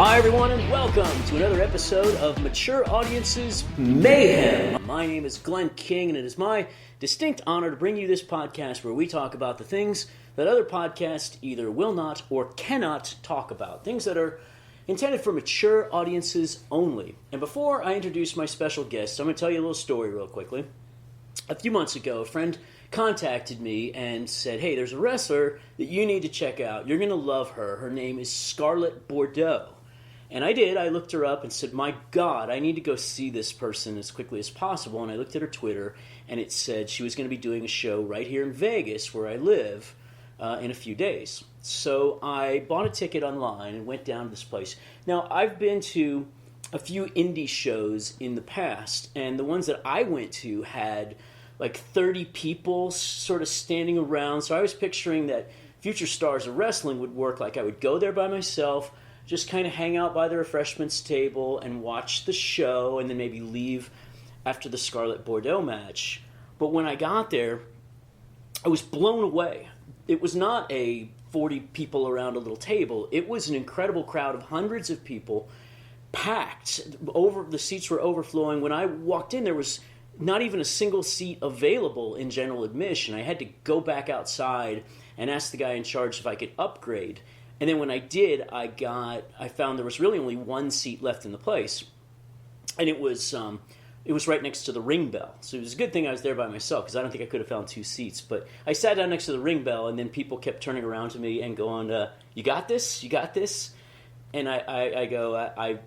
Hi everyone and welcome to another episode of Mature Audiences Mayhem. My name is Glenn King and it is my distinct honor to bring you this podcast where we talk about the things that other podcasts either will not or cannot talk about. Things that are intended for mature audiences only. And before I introduce my special guest, I'm going to tell you a little story real quickly. A few months ago, a friend contacted me and said, hey, there's a wrestler that you need to check out. You're going to love her. Her name is Scarlett Bordeaux. And I did. I looked her up and said, my God, I need to go see this person as quickly as possible. And I looked at her Twitter, and it said she was going to be doing a show right here in Vegas, where I live, in a few days. So I bought a ticket online and went down to this place. Now, I've been to a few indie shows in the past, and the ones that I went to had like 30 people sort of standing around. So I was picturing that Future Stars of Wrestling would work like I would go there by myself, just kind of hang out by the refreshments table and watch the show and then maybe leave after the Scarlett Bordeaux match. But when I got there, I was blown away. It was not a 40 people around a little table. It was an incredible crowd of hundreds of people, packed. The seats were overflowing. When I walked in, there was not even a single seat available in general admission. I had to go back outside and ask the guy in charge if I could upgrade. And then when I did, I found there was really only one seat left in the place, and it was right next to the ring bell. So it was a good thing I was there by myself, because I don't think I could have found two seats. But I sat down next to the ring bell, and then people kept turning around to me and going, "You got this? You got this?" And I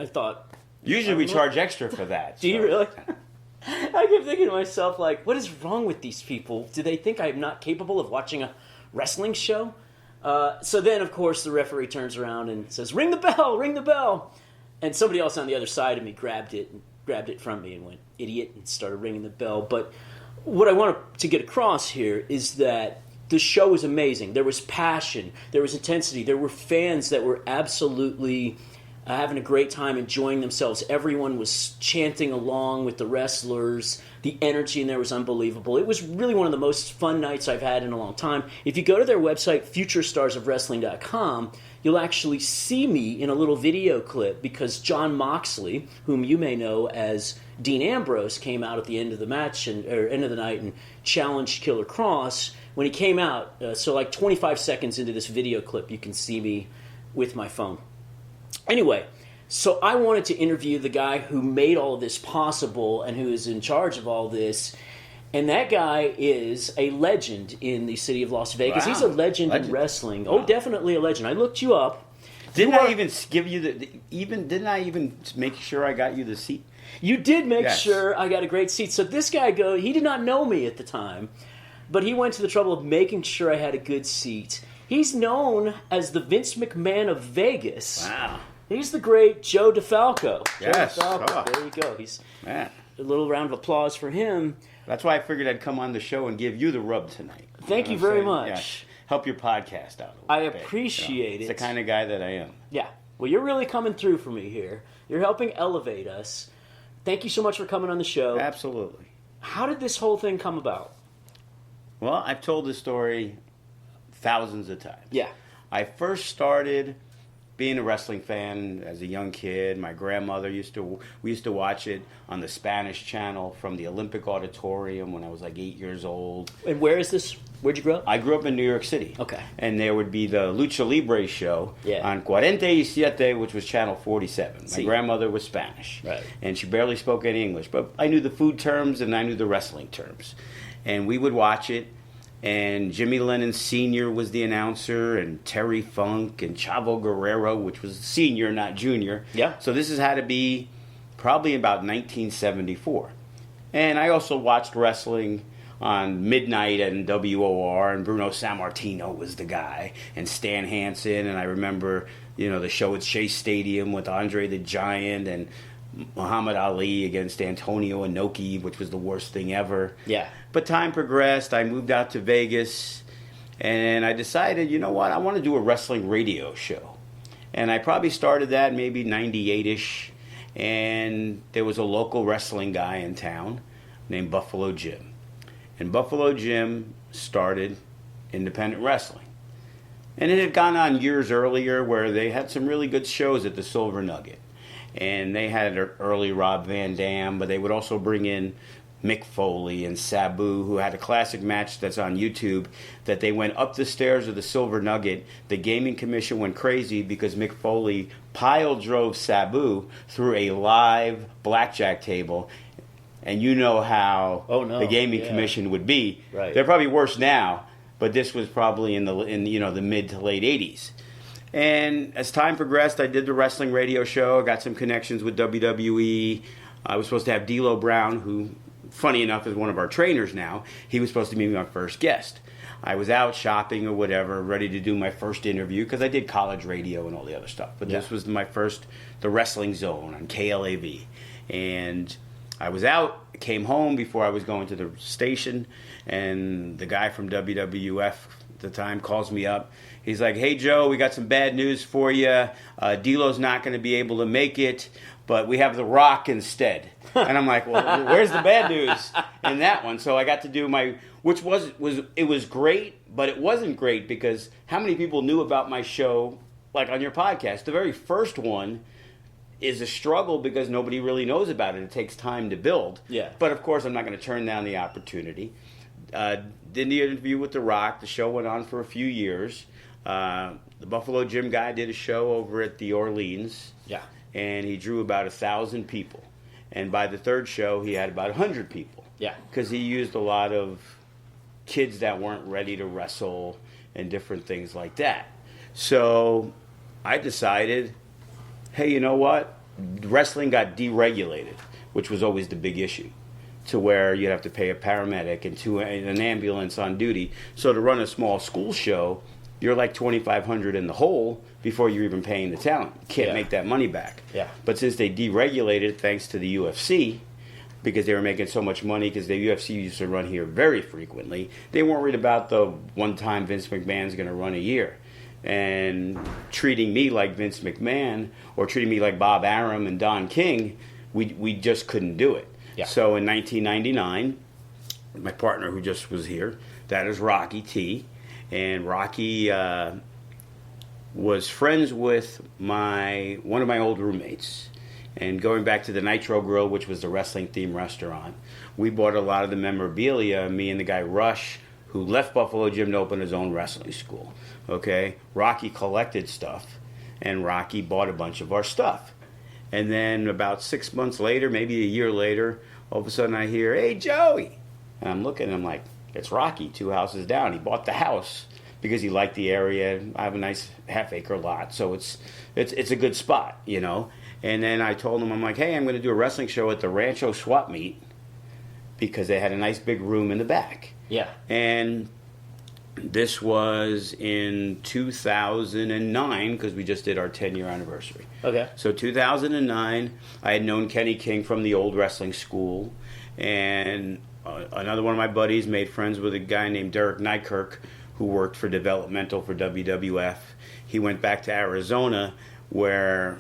thought, usually we charge extra for that. Do you really? I kept thinking to myself, like, what is wrong with these people? Do they think I'm not capable of watching a wrestling show? So then, of course, the referee turns around and says, ring the bell, ring the bell. And somebody else on the other side of me grabbed it from me and went, idiot, and started ringing the bell. But what I want to get across here is that the show was amazing. There was passion. There was intensity. There were fans that were absolutely having a great time, enjoying themselves. Everyone was chanting along with the wrestlers. The energy in there was unbelievable. It was really one of the most fun nights I've had in a long time. If you go to their website, futurestarsofwrestling.com, you'll actually see me in a little video clip, because Jon Moxley, whom you may know as Dean Ambrose, came out at the end of the match or end of the night and challenged Killer Kross. When he came out, so like 25 seconds into this video clip, you can see me with my phone. Anyway, so I wanted to interview the guy who made all of this possible and who is in charge of all this. And that guy is a legend in the city of Las Vegas. Wow. He's a legend in wrestling. Wow. Oh, definitely a legend. I looked you up. Didn't I even make sure I got you the seat? You did make sure I got a great seat. So this guy he did not know me at the time, but he went to the trouble of making sure I had a good seat. He's known as the Vince McMahon of Vegas. Wow. He's the great Joe Defalco. Yes. Joe Defalco. Oh. There you go. A little round of applause for him. That's why I figured I'd come on the show and give you the rub tonight. Thank you very much. Yeah. Help your podcast out a little I bit. appreciate it. It's the kind of guy that I am. Yeah. Well, you're really coming through for me here. You're helping elevate us. Thank you so much for coming on the show. Absolutely. How did this whole thing come about? Well, I've told this story thousands of times. Yeah. I first started being a wrestling fan as a young kid. My grandmother we used to watch it on the Spanish channel from the Olympic Auditorium when I was like 8 years old. And where is this? Where'd you grow up? I grew up in New York City. Okay. And there would be the Lucha Libre show on 47, which was channel 47. My grandmother was Spanish. Right. And she barely spoke any English, but I knew the food terms and I knew the wrestling terms. And we would watch it. And Jimmy Lennon Sr. was the announcer, and Terry Funk, and Chavo Guerrero, which was senior, not junior. Yeah. So this has had to be probably about 1974. And I also watched wrestling on Midnight and WOR, and Bruno Sammartino was the guy, and Stan Hansen, and I remember, the show at Shea Stadium with Andre the Giant, and Muhammad Ali against Antonio Inoki, which was the worst thing ever. Yeah. But time progressed. I moved out to Vegas, and I decided, you know what, I want to do a wrestling radio show. And I probably started that maybe 98-ish, and there was a local wrestling guy in town named Buffalo Jim. And Buffalo Jim started independent wrestling. And it had gone on years earlier where they had some really good shows at the Silver Nugget. And they had an early Rob Van Dam, but they would also bring in Mick Foley and Sabu, who had a classic match that's on YouTube, that they went up the stairs of the Silver Nugget. The Gaming Commission went crazy because Mick Foley pile drove Sabu through a live blackjack table. And you know how the Gaming Commission would be. Right. They're probably worse now, but this was probably in the mid to late 80s. And as time progressed, I did the wrestling radio show. I got some connections with WWE. I was supposed to have D'Lo Brown, who, funny enough, is one of our trainers now. He was supposed to be my first guest. I was out shopping or whatever, ready to do my first interview, because I did college radio and all the other stuff. But this was my first, the Wrestling Zone on KLAV. And I was out, came home before I was going to the station, and the guy from WWF at the time calls me up. He's like, "Hey, Joe, we got some bad news for you. D'Lo's not going to be able to make it, but we have The Rock instead." And I'm like, "Well, where's the bad news in that one?" So I got to do which was great, but it wasn't great because how many people knew about my show, like on your podcast? The very first one is a struggle because nobody really knows about it. It takes time to build. Yeah. But of course, I'm not going to turn down the opportunity. Did the interview with The Rock. The show went on for a few years. The Buffalo Gym guy did a show over at the Orleans. Yeah. And he drew about 1,000 people. And by the third show, he had about 100 people. Yeah. Because he used a lot of kids that weren't ready to wrestle and different things like that. So I decided, hey, you know what? Wrestling got deregulated, which was always the big issue, to where you'd have to pay a paramedic and an ambulance on duty. So to run a small school show, you're like $2,500 in the hole before you're even paying the talent. You can't make that money back. Yeah. But since they deregulated, thanks to the UFC, because they were making so much money, because the UFC used to run here very frequently, they weren't worried about the one time Vince McMahon's going to run a year. And treating me like Vince McMahon or treating me like Bob Arum and Don King, we just couldn't do it. Yeah. So in 1999, my partner who just was here, that is Rocky T. And Rocky was friends with one of my old roommates. And going back to the Nitro Grill, which was the wrestling-themed restaurant, we bought a lot of the memorabilia, me and the guy Rush, who left Buffalo Gym to open his own wrestling school. Okay? Rocky collected stuff, and Rocky bought a bunch of our stuff. And then about 6 months later, maybe a year later, all of a sudden I hear, "Hey, Joey." And I'm looking, and I'm like, it's Rocky, 2 houses down. He bought the house because he liked the area. I have a nice half-acre lot, so it's a good spot, you know. And then I told him, I'm like, "Hey, I'm going to do a wrestling show at the Rancho Swap Meet," because they had a nice big room in the back. Yeah. And this was in 2009, because we just did our 10-year anniversary. Okay. So 2009, I had known Kenny King from the old wrestling school, and another one of my buddies made friends with a guy named Derek Nykirk, who worked for developmental for WWF. He went back to Arizona, where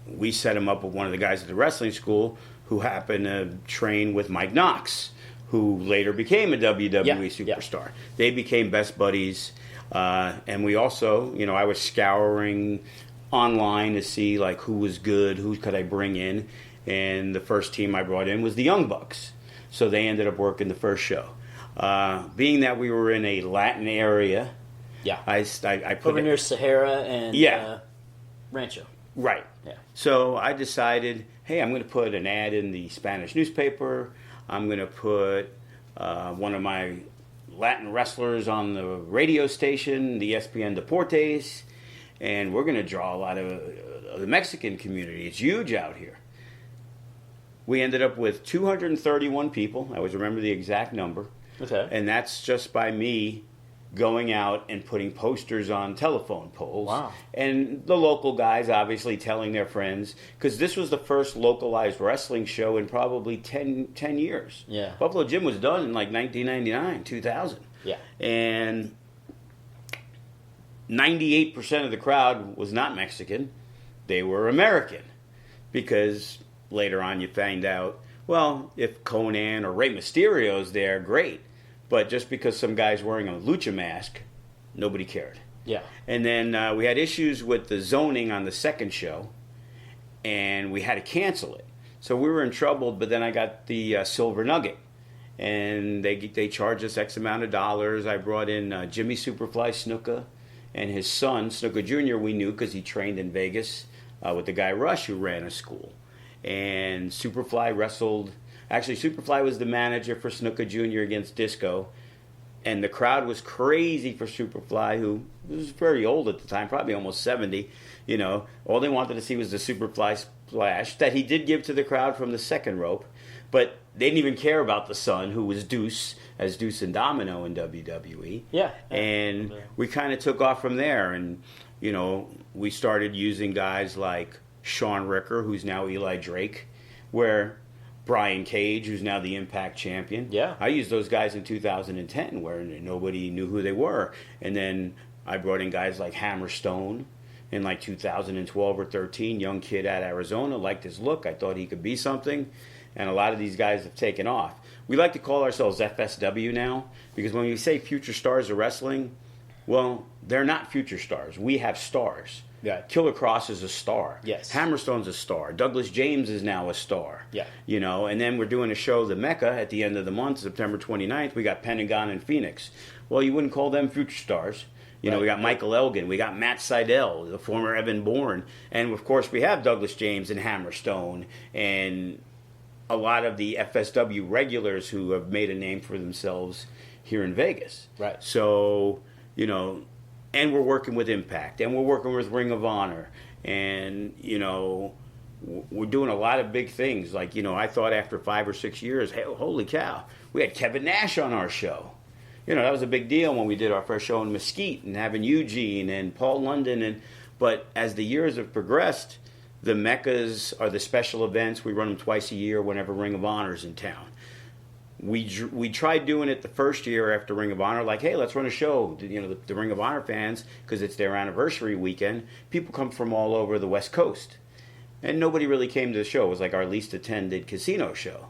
we set him up with one of the guys at the wrestling school who happened to train with Mike Knox, who later became a WWE superstar. Yeah. They became best buddies. And we also, I was scouring online to see like who was good, who could I bring in. And the first team I brought in was the Young Bucks. So they ended up working the first show. Being that we were in a Latin area, I put over near Sahara and Rancho. Right. Yeah. So I decided, hey, I'm going to put an ad in the Spanish newspaper. I'm going to put one of my Latin wrestlers on the radio station, the ESPN Deportes, and we're going to draw a lot of the Mexican community. It's huge out here. We ended up with 231 people. I always remember the exact number. Okay. And that's just by me going out and putting posters on telephone poles. Wow. And the local guys obviously telling their friends, because this was the first localized wrestling show in probably 10 years. Yeah. Buffalo Gym was done in like 1999, 2000. Yeah. And 98% of the crowd was not Mexican. They were American. Because later on you find out, well, if Conan or Rey Mysterio's there, great. But just because some guy's wearing a lucha mask, nobody cared. Yeah. And then we had issues with the zoning on the second show, and we had to cancel it. So we were in trouble, but then I got the Silver Nugget. And they charged us X amount of dollars. I brought in Jimmy Superfly Snuka and his son, Snuka Jr., we knew because he trained in Vegas with the guy Rush who ran a school. And Superfly wrestled. Actually, Superfly was the manager for Snuka Jr. against Disco. And the crowd was crazy for Superfly, who was very old at the time, probably almost 70. You know, all they wanted to see was the Superfly splash that he did give to the crowd from the second rope. But they didn't even care about the son, who was Deuce, as Deuce and Domino in WWE. Yeah. And we kind of took off from there. And, you know, we started using guys like Shawn Ricker, who's now Eli Drake, where Brian Cage, who's now the Impact champion. Yeah. I used those guys in 2010 where nobody knew who they were. And then I brought in guys like Hammerstone in like 2012 or 13. Young kid out of Arizona, liked his look. I thought he could be something. And a lot of these guys have taken off. We like to call ourselves FSW now because when we say future stars of wrestling, well, they're not future stars. We have stars. Yeah. Killer Cross is a star. Yes. Hammerstone's a star. Douglas James is now a star. Yeah. You know, and then we're doing a show, the Mecca, at the end of the month, September 29th. We got Pentagon and Phoenix. Well, you wouldn't call them future stars. You know, we got Michael Elgin. We got Matt Seidel, the former Evan Bourne. And, of course, we have Douglas James and Hammerstone and a lot of the FSW regulars who have made a name for themselves here in Vegas. Right. So, you know, and we're working with Impact, and we're working with Ring of Honor, and, you know, we're doing a lot of big things. Like, you know, I thought after 5 or 6 years, hey, holy cow, we had Kevin Nash on our show. You know, that was a big deal when we did our first show in Mesquite, and having Eugene and Paul London. But as the years have progressed, the Meccas are the special events. We run them twice a year whenever Ring of Honor's in town. We tried doing it the first year after Ring of Honor, like, hey, let's run a show. You know, the Ring of Honor fans, because it's their anniversary weekend, people come from all over the West Coast. And nobody really came to the show. It was like our least attended casino show.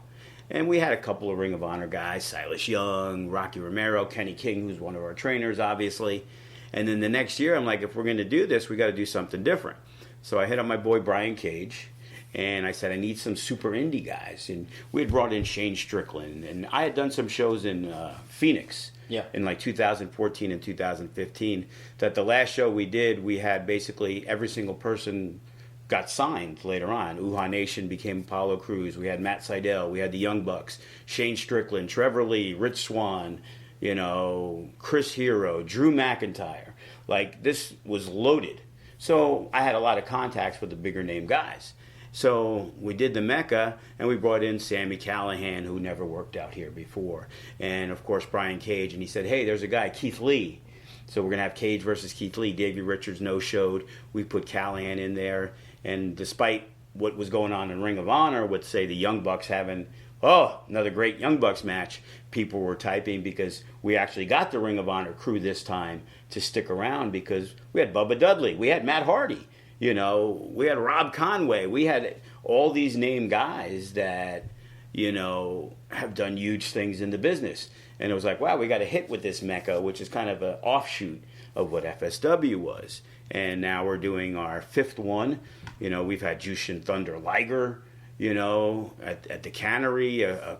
And we had a couple of Ring of Honor guys, Silas Young, Rocky Romero, Kenny King, who's one of our trainers, obviously. And then the next year, I'm like, if we're going to do this, we got to do something different. So I hit on my boy Brian Cage, and I said, I need some super indie guys. And we had brought in Shane Strickland, and I had done some shows in Phoenix in like 2014 and 2015. That the last show we did, we had basically every single person got signed later on. Uhaa Nation became Apollo Crews. We had Matt Seidel. We had the Young Bucks, Shane Strickland, Trevor Lee, Rich Swann, you know, Chris Hero, Drew McIntyre. Like, this was loaded. So I had a lot of contacts with the bigger name guys. So we did the Mecca, and we brought in Sammy Callahan, who never worked out here before. And, of course, Brian Cage. And he said, hey, there's a guy, Keith Lee. So we're going to have Cage versus Keith Lee. Davey Richards no-showed. We put Callahan in there. And despite what was going on in Ring of Honor with, say, the Young Bucks having, another great Young Bucks match, people were typing because we actually got the Ring of Honor crew this time to stick around because we had Bubba Dudley. We had Matt Hardy. You know, we had Rob Conway. We had all these name guys that, you know, have done huge things in the business. And it was like, wow, we got a hit with this Mecca, which is kind of an offshoot of what FSW was. And now we're doing our 5th one. You know, we've had Jushin Thunder Liger, you know, at the Cannery a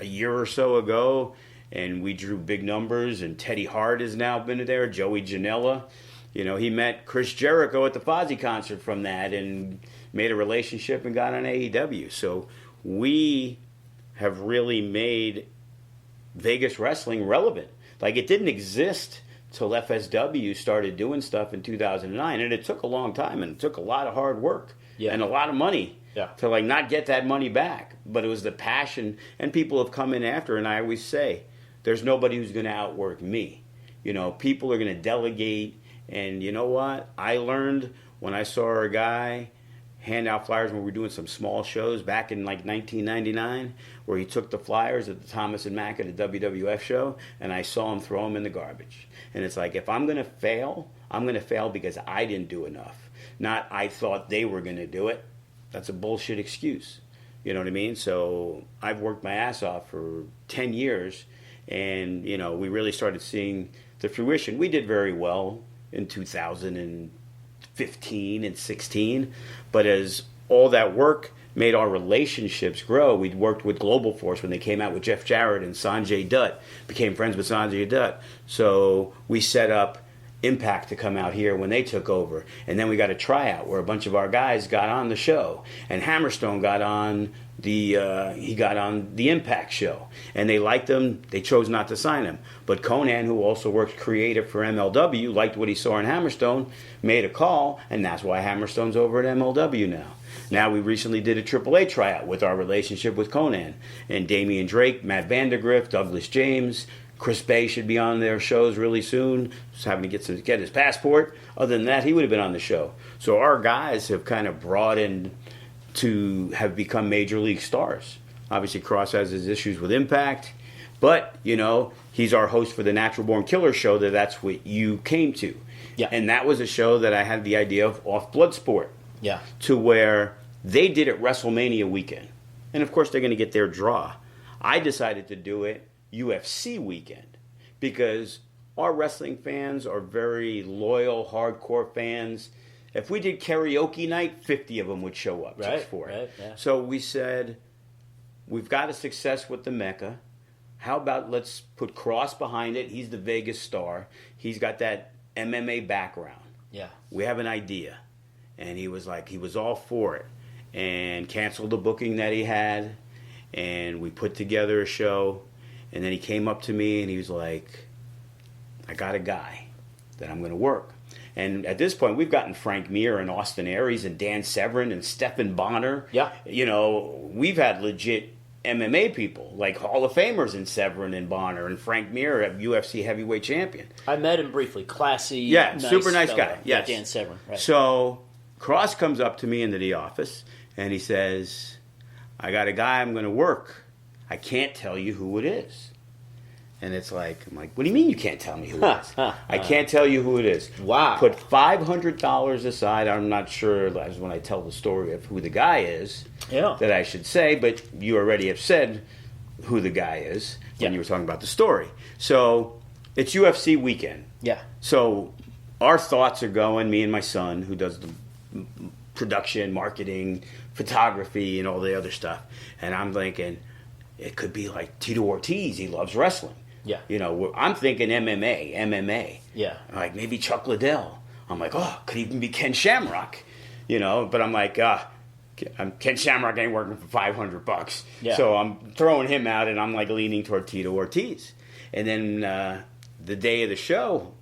year or so ago. And we drew big numbers, and Teddy Hart has now been there, Joey Janela. You know, he met Chris Jericho at the Fozzy concert from that and made a relationship and got on AEW. So we have really made Vegas wrestling relevant. Like, it didn't exist till FSW started doing stuff in 2009, and it took a long time, and it took a lot of hard work and a lot of money to, like, not get that money back. But it was the passion, and people have come in after, and I always say, there's nobody who's going to outwork me. You know, people are going to delegate. And you know what? I learned when I saw a guy hand out flyers when we were doing some small shows back in like 1999, where he took the flyers at the Thomas and Mack at the WWF show, and I saw him throw them in the garbage. And it's like, if I'm going to fail, I'm going to fail because I didn't do enough. Not I thought they were going to do it. That's a bullshit excuse. You know what I mean? So I've worked my ass off for 10 years. And, you know, we really started seeing the fruition. We did very well in 2015 and 16, but as all that work made our relationships grow, we'd worked with Global Force when they came out with Jeff Jarrett and Sanjay Dutt, became friends with Sanjay Dutt. So we set up Impact to come out here when they took over. And then we got a tryout where a bunch of our guys got on the show. And Hammerstone got on the Impact show. And they liked him. They chose not to sign him. But Conan, who also works creative for MLW, liked what he saw in Hammerstone, made a call, and that's why Hammerstone's over at MLW now. Now we recently did a AAA tryout with our relationship with Conan. And Damian Drake, Matt Vandergrift, Douglas James, Chris Bay should be on their shows really soon. Just having to get his passport. Other than that, he would have been on the show. So our guys have kind of broadened to have become major league stars. Obviously, Cross has his issues with Impact. But, you know, he's our host for the Natural Born Killer show that's what you came to. Yeah. And that was a show that I had the idea of off Bloodsport. Yeah. To where they did it WrestleMania weekend. And, of course, they're going to get their draw. I decided to do it UFC weekend because our wrestling fans are very loyal, hardcore fans. If we did karaoke night, 50 of them would show up just for it. Right, yeah. So we said, we've got a success with the Mecca. How about let's put Cross behind it? He's the Vegas star. He's got that MMA background. Yeah. We have an idea. And he was all for it. And canceled the booking that he had. And we put together a show. And then he came up to me and he was like, I got a guy that I'm going to work. And at this point, we've gotten Frank Mir and Austin Aries and Dan Severn and Stephan Bonner. Yeah. You know, we've had legit MMA people, like Hall of Famers in Severn and Bonner, and Frank Mir, a UFC heavyweight champion. I met him briefly. Classy, nice, super nice fella. guy. Yes. Dan Severn. Right. So Cross comes up to me into the office and he says, I got a guy I'm going to work. I can't tell you who it is. And it's like, I'm like, what do you mean you can't tell me who it is? I can't tell you who it is. Wow. Put $500 aside. I'm not sure that's when I tell the story of who the guy is that I should say, but you already have said who the guy is when you were talking about the story. So it's UFC weekend. Yeah. So our thoughts are going, me and my son, who does the production, marketing, photography, and all the other stuff. And I'm thinking, it could be like Tito Ortiz. He loves wrestling. Yeah. You know, I'm thinking MMA. Yeah. Like maybe Chuck Liddell. I'm like, could even be Ken Shamrock. You know, but I'm like, Ken Shamrock ain't working for $500. Yeah. So I'm throwing him out, and I'm like leaning toward Tito Ortiz. And then the day of the show,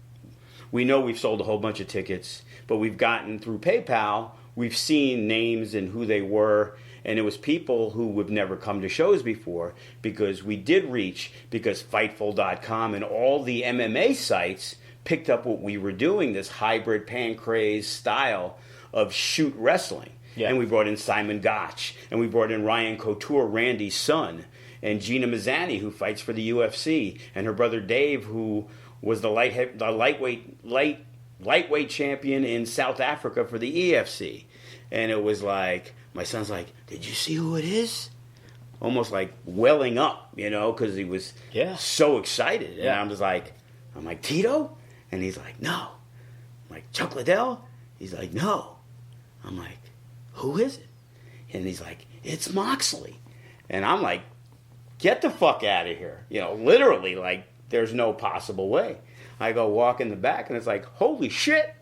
we know we've sold a whole bunch of tickets, but we've gotten through PayPal, we've seen names and who they were. And it was people who would never come to shows before because we did reach, because Fightful.com and all the MMA sites picked up what we were doing, this hybrid pan-craze style of shoot wrestling. Yeah. And we brought in Simon Gotch, and we brought in Ryan Couture, Randy's son, and Gina Mazzani, who fights for the UFC, and her brother Dave, who was the lightweight champion in South Africa for the EFC. And it was like, my son's like, did you see who it is? Almost like welling up, you know, because he was so excited. And I'm like, Tito? And he's like, no. I'm like, Chuck Liddell? He's like, no. I'm like, who is it? And he's like, it's Moxley. And I'm like, get the fuck out of here. You know, literally, like, there's no possible way. I go walk in the back, and it's like, holy shit.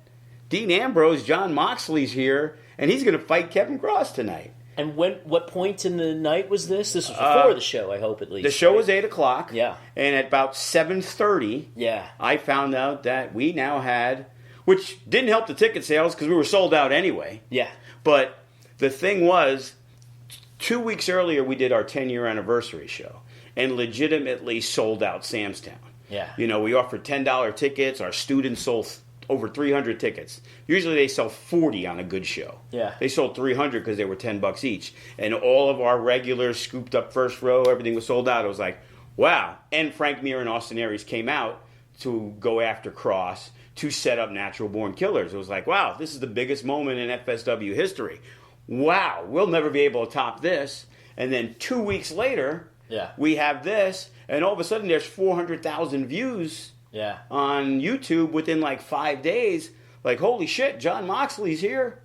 Dean Ambrose, John Moxley's here, and he's going to fight Kevin Cross tonight. And what point in the night was this? This was before the show, I hope, at least. The show was 8 o'clock. Yeah. And at about 7:30, I found out that we now had, which didn't help the ticket sales because we were sold out anyway. Yeah. But the thing was, 2 weeks earlier, we did our 10-year anniversary show and legitimately sold out Sam's Town. Yeah. You know, we offered $10 tickets. Our students sold over 300 tickets. Usually they sell 40 on a good show. Yeah. They sold 300 because they were $10 each. And all of our regulars scooped up first row. Everything was sold out. It was like, wow. And Frank Mir and Austin Aries came out to go after Cross to set up Natural Born Killers. It was like, wow, this is the biggest moment in FSW history. Wow, we'll never be able to top this. And then 2 weeks later, Yeah. We have this, and all of a sudden there's 400,000 views on YouTube within like 5 days. Like, holy shit, John Moxley's here.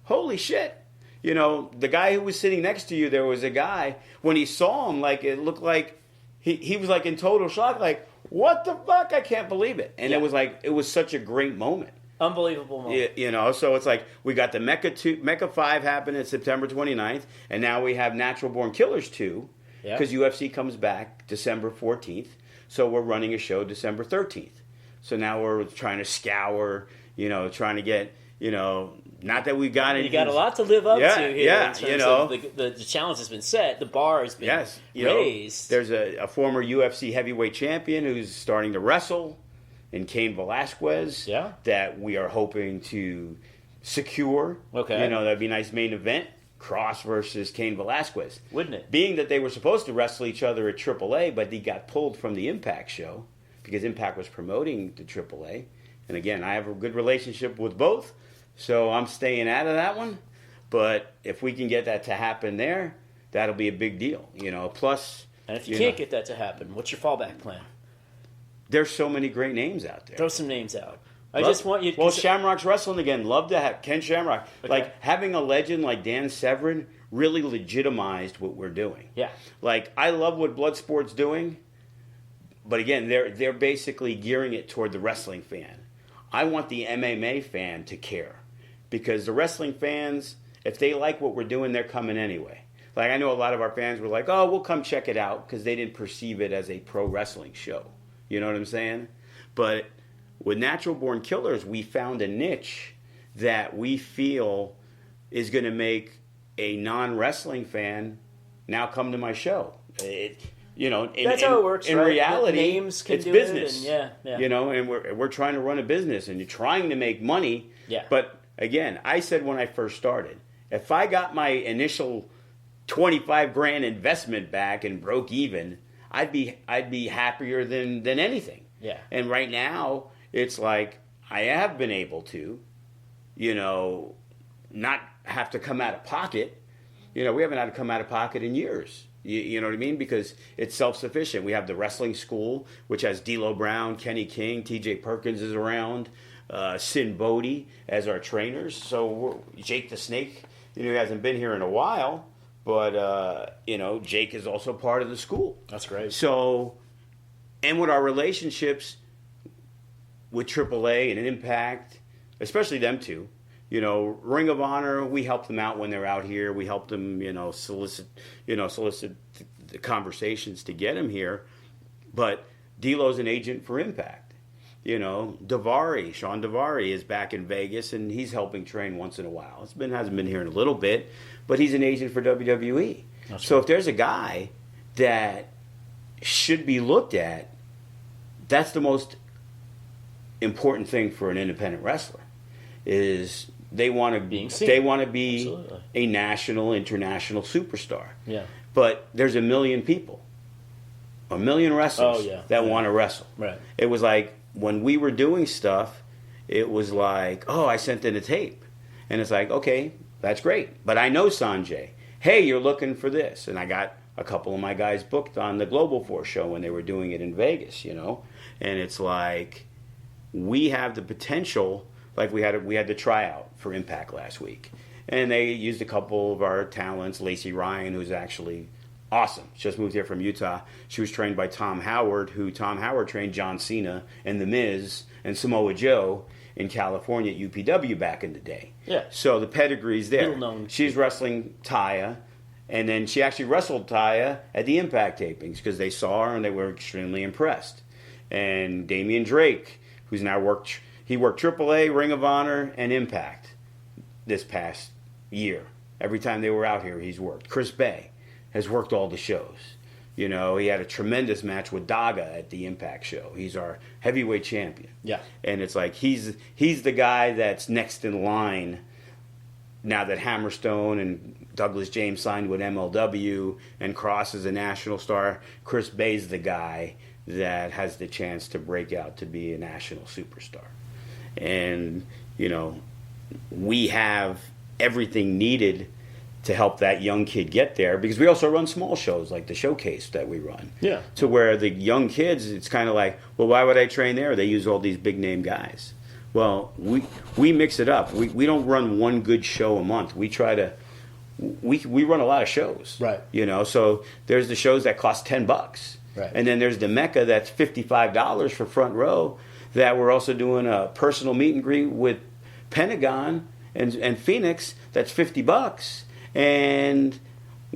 Holy shit. You know, the guy who was sitting next to you, there was a guy, when he saw him, like, it looked like he was like in total shock, like, what the fuck? I can't believe it. And it was such a great moment. Unbelievable moment. You know, so it's like we got the Mecca V happening September 29th, and now we have Natural Born Killers 2, because UFC comes back December 14th, so we're running a show December 13th. So now we're trying to scour, you know, trying to get, you know, not that we got it. You got a lot to live up to here. Yeah, in terms you know. of the challenge has been set. The bar has been raised. Know, there's a former UFC heavyweight champion who's starting to wrestle in Cain Velasquez that we are hoping to secure. Okay. You know, that'd be a nice main event. Cross versus Cain Velasquez. Wouldn't it? Being that they were supposed to wrestle each other at AAA, but he got pulled from the Impact show because Impact was promoting the AAA. And again, I have a good relationship with both, so I'm staying out of that one. But if we can get that to happen there, that'll be a big deal. You know, plus... And if you can't get that to happen, what's your fallback plan? There's so many great names out there. Throw some names out. I just want you... Well, Shamrock's wrestling again. Love to have Ken Shamrock. Okay. Like, having a legend like Dan Severn really legitimized what we're doing. Yeah. Like, I love what Bloodsport's doing, but again, they're basically gearing it toward the wrestling fan. I want the MMA fan to care, because the wrestling fans, if they like what we're doing, they're coming anyway. Like, I know a lot of our fans were like, oh, we'll come check it out, because they didn't perceive it as a pro wrestling show. You know what I'm saying? But with Natural Born Killers, we found a niche that we feel is going to make a non-wrestling fan now come to my show. You know, that's how it works. In reality, names can it's do business. It and you know, and we're trying to run a business, and you're trying to make money. Yeah. But again, I said when I first started, if I got my initial $25,000 investment back and broke even, I'd be happier than anything. Yeah. And right now, it's like I have been able to, you know, not have to come out of pocket. You know, we haven't had to come out of pocket in years. You know what I mean? Because it's self-sufficient. We have the wrestling school, which has D'Lo Brown, Kenny King, T.J. Perkins is around, Sin Bodie as our trainers. So Jake the Snake, you know, he hasn't been here in a while, but, you know, Jake is also part of the school. That's great. So, and with our relationships with AAA and Impact, especially them two, you know, Ring of Honor, we help them out when they're out here. We help them, you know, solicit the conversations to get them here. But D'Lo's an agent for Impact. You know, Sean Daivari is back in Vegas, and he's helping train once in a while. Hasn't been here in a little bit, but he's an agent for WWE. So if there's a guy that should be looked at, that's the most important thing for an independent wrestler. Is they want to be Absolutely. A national, international superstar. Yeah. But there's a million people, a million wrestlers that want to wrestle. Right. It was like when we were doing stuff, it was like, oh, I sent in a tape, and it's like, okay, that's great, but I know Sanjay. Hey, you're looking for this, and I got a couple of my guys booked on the Global Force show when they were doing it in Vegas, you know, and it's like we have the potential. Like we had the tryout for Impact last week, and they used a couple of our talents. Lacey Ryan, who's actually awesome, she just moved here from Utah. She was trained by Tom Howard, who Tom Howard trained John Cena and The Miz and Samoa Joe in California at UPW back in the day. Yeah. So the pedigree's there. Little known. She's wrestling Taya, and then she actually wrestled Taya at the Impact tapings because they saw her and they were extremely impressed. And Damian Drake, who's now worked. He worked AAA, Ring of Honor, and Impact this past year. Every time they were out here, he's worked. Chris Bay has worked all the shows. You know, he had a tremendous match with Daga at the Impact show. He's our heavyweight champion. Yeah. And it's like he's the guy that's next in line now that Hammerstone and Douglas James signed with MLW and Cross is a national star. Chris Bay's the guy that has the chance to break out to be a national superstar. And, you know, we have everything needed to help that young kid get there, because we also run small shows like the showcase that we run. Yeah. To where the young kids, it's kind of like, well, why would I train there? They use all these big name guys. Well, we mix it up. We don't run one good show a month. We try to we run a lot of shows. Right. You know, so there's the shows that cost $10. Right. And then there's the Mecca that's $55 for front row, that we're also doing a personal meet and greet with Pentagon and Phoenix that's $50. And,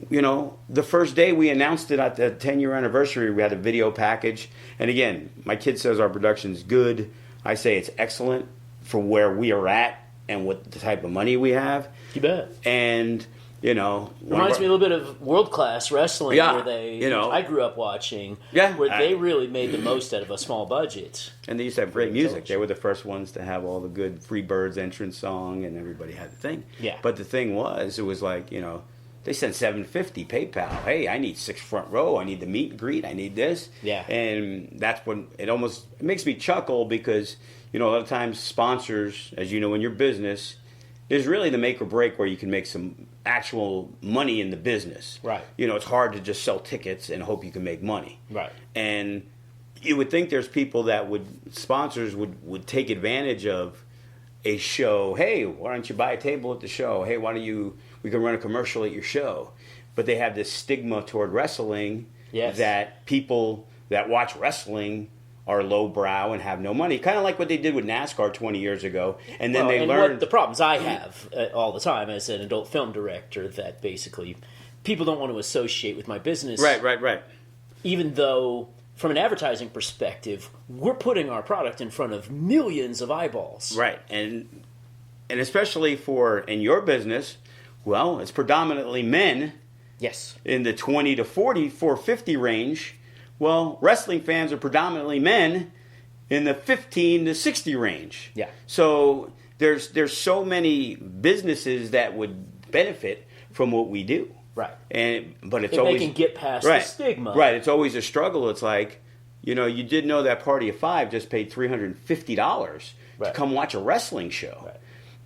you know, the first day we announced it at the 10-year anniversary, we had a video package. And again, my kid says our production's good. I say it's excellent for where we are at and what the type of money we have. You bet. And, you know, reminds me a little bit of World Class Wrestling, yeah, where they, you know, I grew up watching, yeah, where they really made the most out of a small budget. And they used to have great music. They were the first ones to have all the good Freebirds entrance song, and everybody had the thing. Yeah. But the thing was, it was like, you know, they sent $750 PayPal. Hey, I need 6 front row. I need the meet and greet. I need this. Yeah. And that's when it makes me chuckle, because, you know, a lot of times sponsors, as you know, in your business, is really the make or break where you can make some actual money in the business. Right. You know, it's hard to just sell tickets and hope you can make money. Right. And you would think there's people that sponsors would take advantage of a show. Hey, why don't you buy a table at the show? Hey, we can run a commercial at your show. But they have this stigma toward wrestling. Yes. That people that watch wrestling are lowbrow and have no money. Kind of like what they did with NASCAR 20 years ago. And then they learned... What the problems I have all the time as an adult film director, that basically people don't want to associate with my business. Right. Even though, from an advertising perspective, we're putting our product in front of millions of eyeballs. Right. And especially in your business, well, it's predominantly men. Yes. In the 20 to 40, 450 range. Well, wrestling fans are predominantly men in the 15 to 60 range. Yeah. So there's so many businesses that would benefit from what we do. Right. But it's if always, they can get past the stigma. Right. It's always a struggle. It's like, you know, you did know that Party of Five just paid $350 to come watch a wrestling show. Right.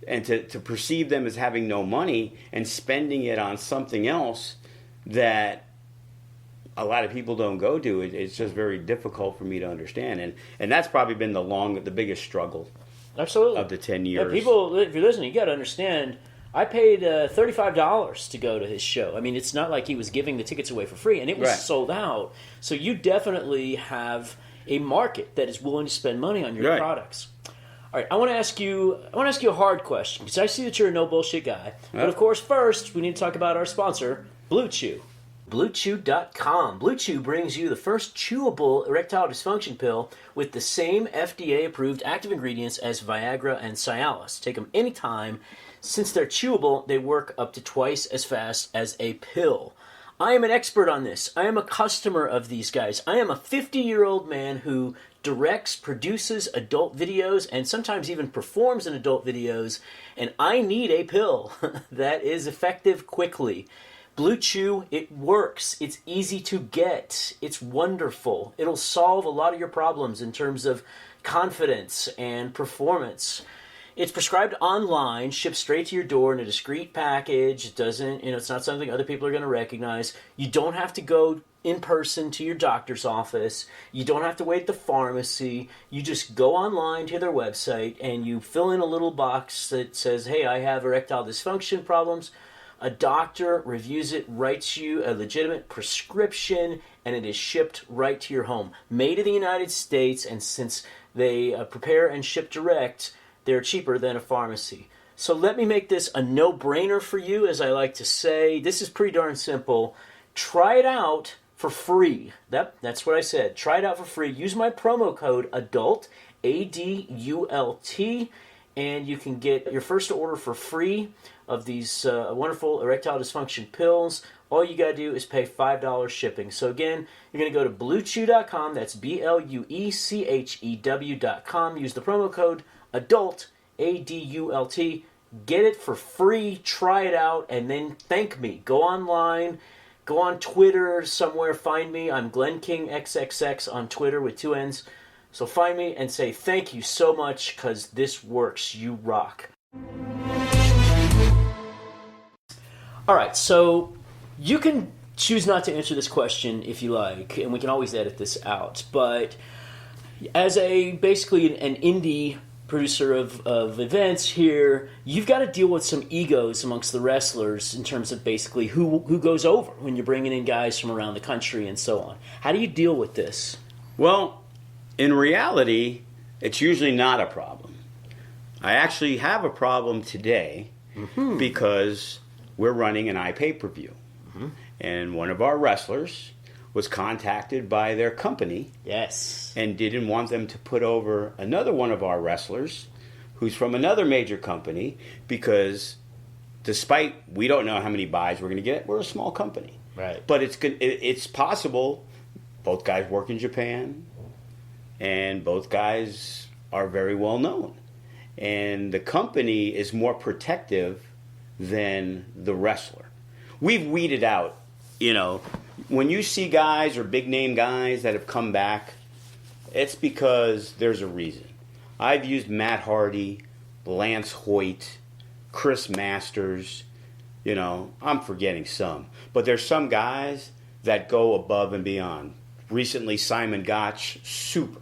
And to perceive them as having no money and spending it on something else that a lot of people don't go to, it's just very difficult for me to understand. And that's probably been the biggest struggle. Absolutely. Of the 10 years. Yeah, people, if you're listening, you got to understand, I paid $35 to go to his show. I mean, it's not like he was giving the tickets away for free, and it was sold out. So you definitely have a market that is willing to spend money on your products. All right, I want to ask you a hard question, because I see that you're a no bullshit guy. But of course, first we need to talk about our sponsor, Blue Chew. BlueChew.com. Blue Chew brings you the first chewable erectile dysfunction pill with the same FDA-approved active ingredients as Viagra and Cialis. Take them anytime. Since they're chewable, they work up to twice as fast as a pill. I am an expert on this. I am a customer of these guys. I am a 50-year-old man who directs, produces adult videos, and sometimes even performs in adult videos, and I need a pill that is effective quickly. Blue Chew, it works. It's easy to get. It's wonderful. It'll solve a lot of your problems in terms of confidence and performance. It's prescribed online, shipped straight to your door in a discreet package. It doesn't, it's not something other people are going to recognize. You don't have to go in person to your doctor's office. You don't have to wait at the pharmacy. You just go online to their website and you fill in a little box that says, hey, I have erectile dysfunction problems. A doctor reviews it, writes you a legitimate prescription, and it is shipped right to your home. Made in the United States, and since they prepare and ship direct, they're cheaper than a pharmacy. So let me make this a no-brainer for you, as I like to say. This is pretty darn simple. Try it out for free. That's what I said. Try it out for free. Use my promo code ADULT, ADULT, and you can get your first order for free of these wonderful erectile dysfunction pills. All you got to do is pay $5 shipping. So again, you're going to go to BlueChew.com. That's BlueChew.com. Use the promo code ADULT, ADULT. Get it for free. Try it out, and then thank me. Go online. Go on Twitter somewhere. Find me. I'm Glenn King XXX on Twitter with 2 N's. So find me and say thank you so much, because this works. You rock. All right, so you can choose not to answer this question if you like, and we can always edit this out. But as basically an indie producer of events here, you've got to deal with some egos amongst the wrestlers in terms of basically who goes over when you're bringing in guys from around the country and so on. How do you deal with this? Well, in reality, it's usually not a problem. I actually have a problem today because we're running an iPay-per-view. And one of our wrestlers was contacted by their company. Yes. And didn't want them to put over another one of our wrestlers who's from another major company because despite we don't know how many buys we're going to get, we're a small company. Right. But it's possible. Both guys work in Japan and both guys are very well known. And the company is more protective than the wrestler. We've weeded out, when you see guys or big name guys that have come back, it's because there's a reason. I've used Matt Hardy, Lance Hoyt, Chris Masters, I'm forgetting some. But there's some guys that go above and beyond. Recently, Simon Gotch, super.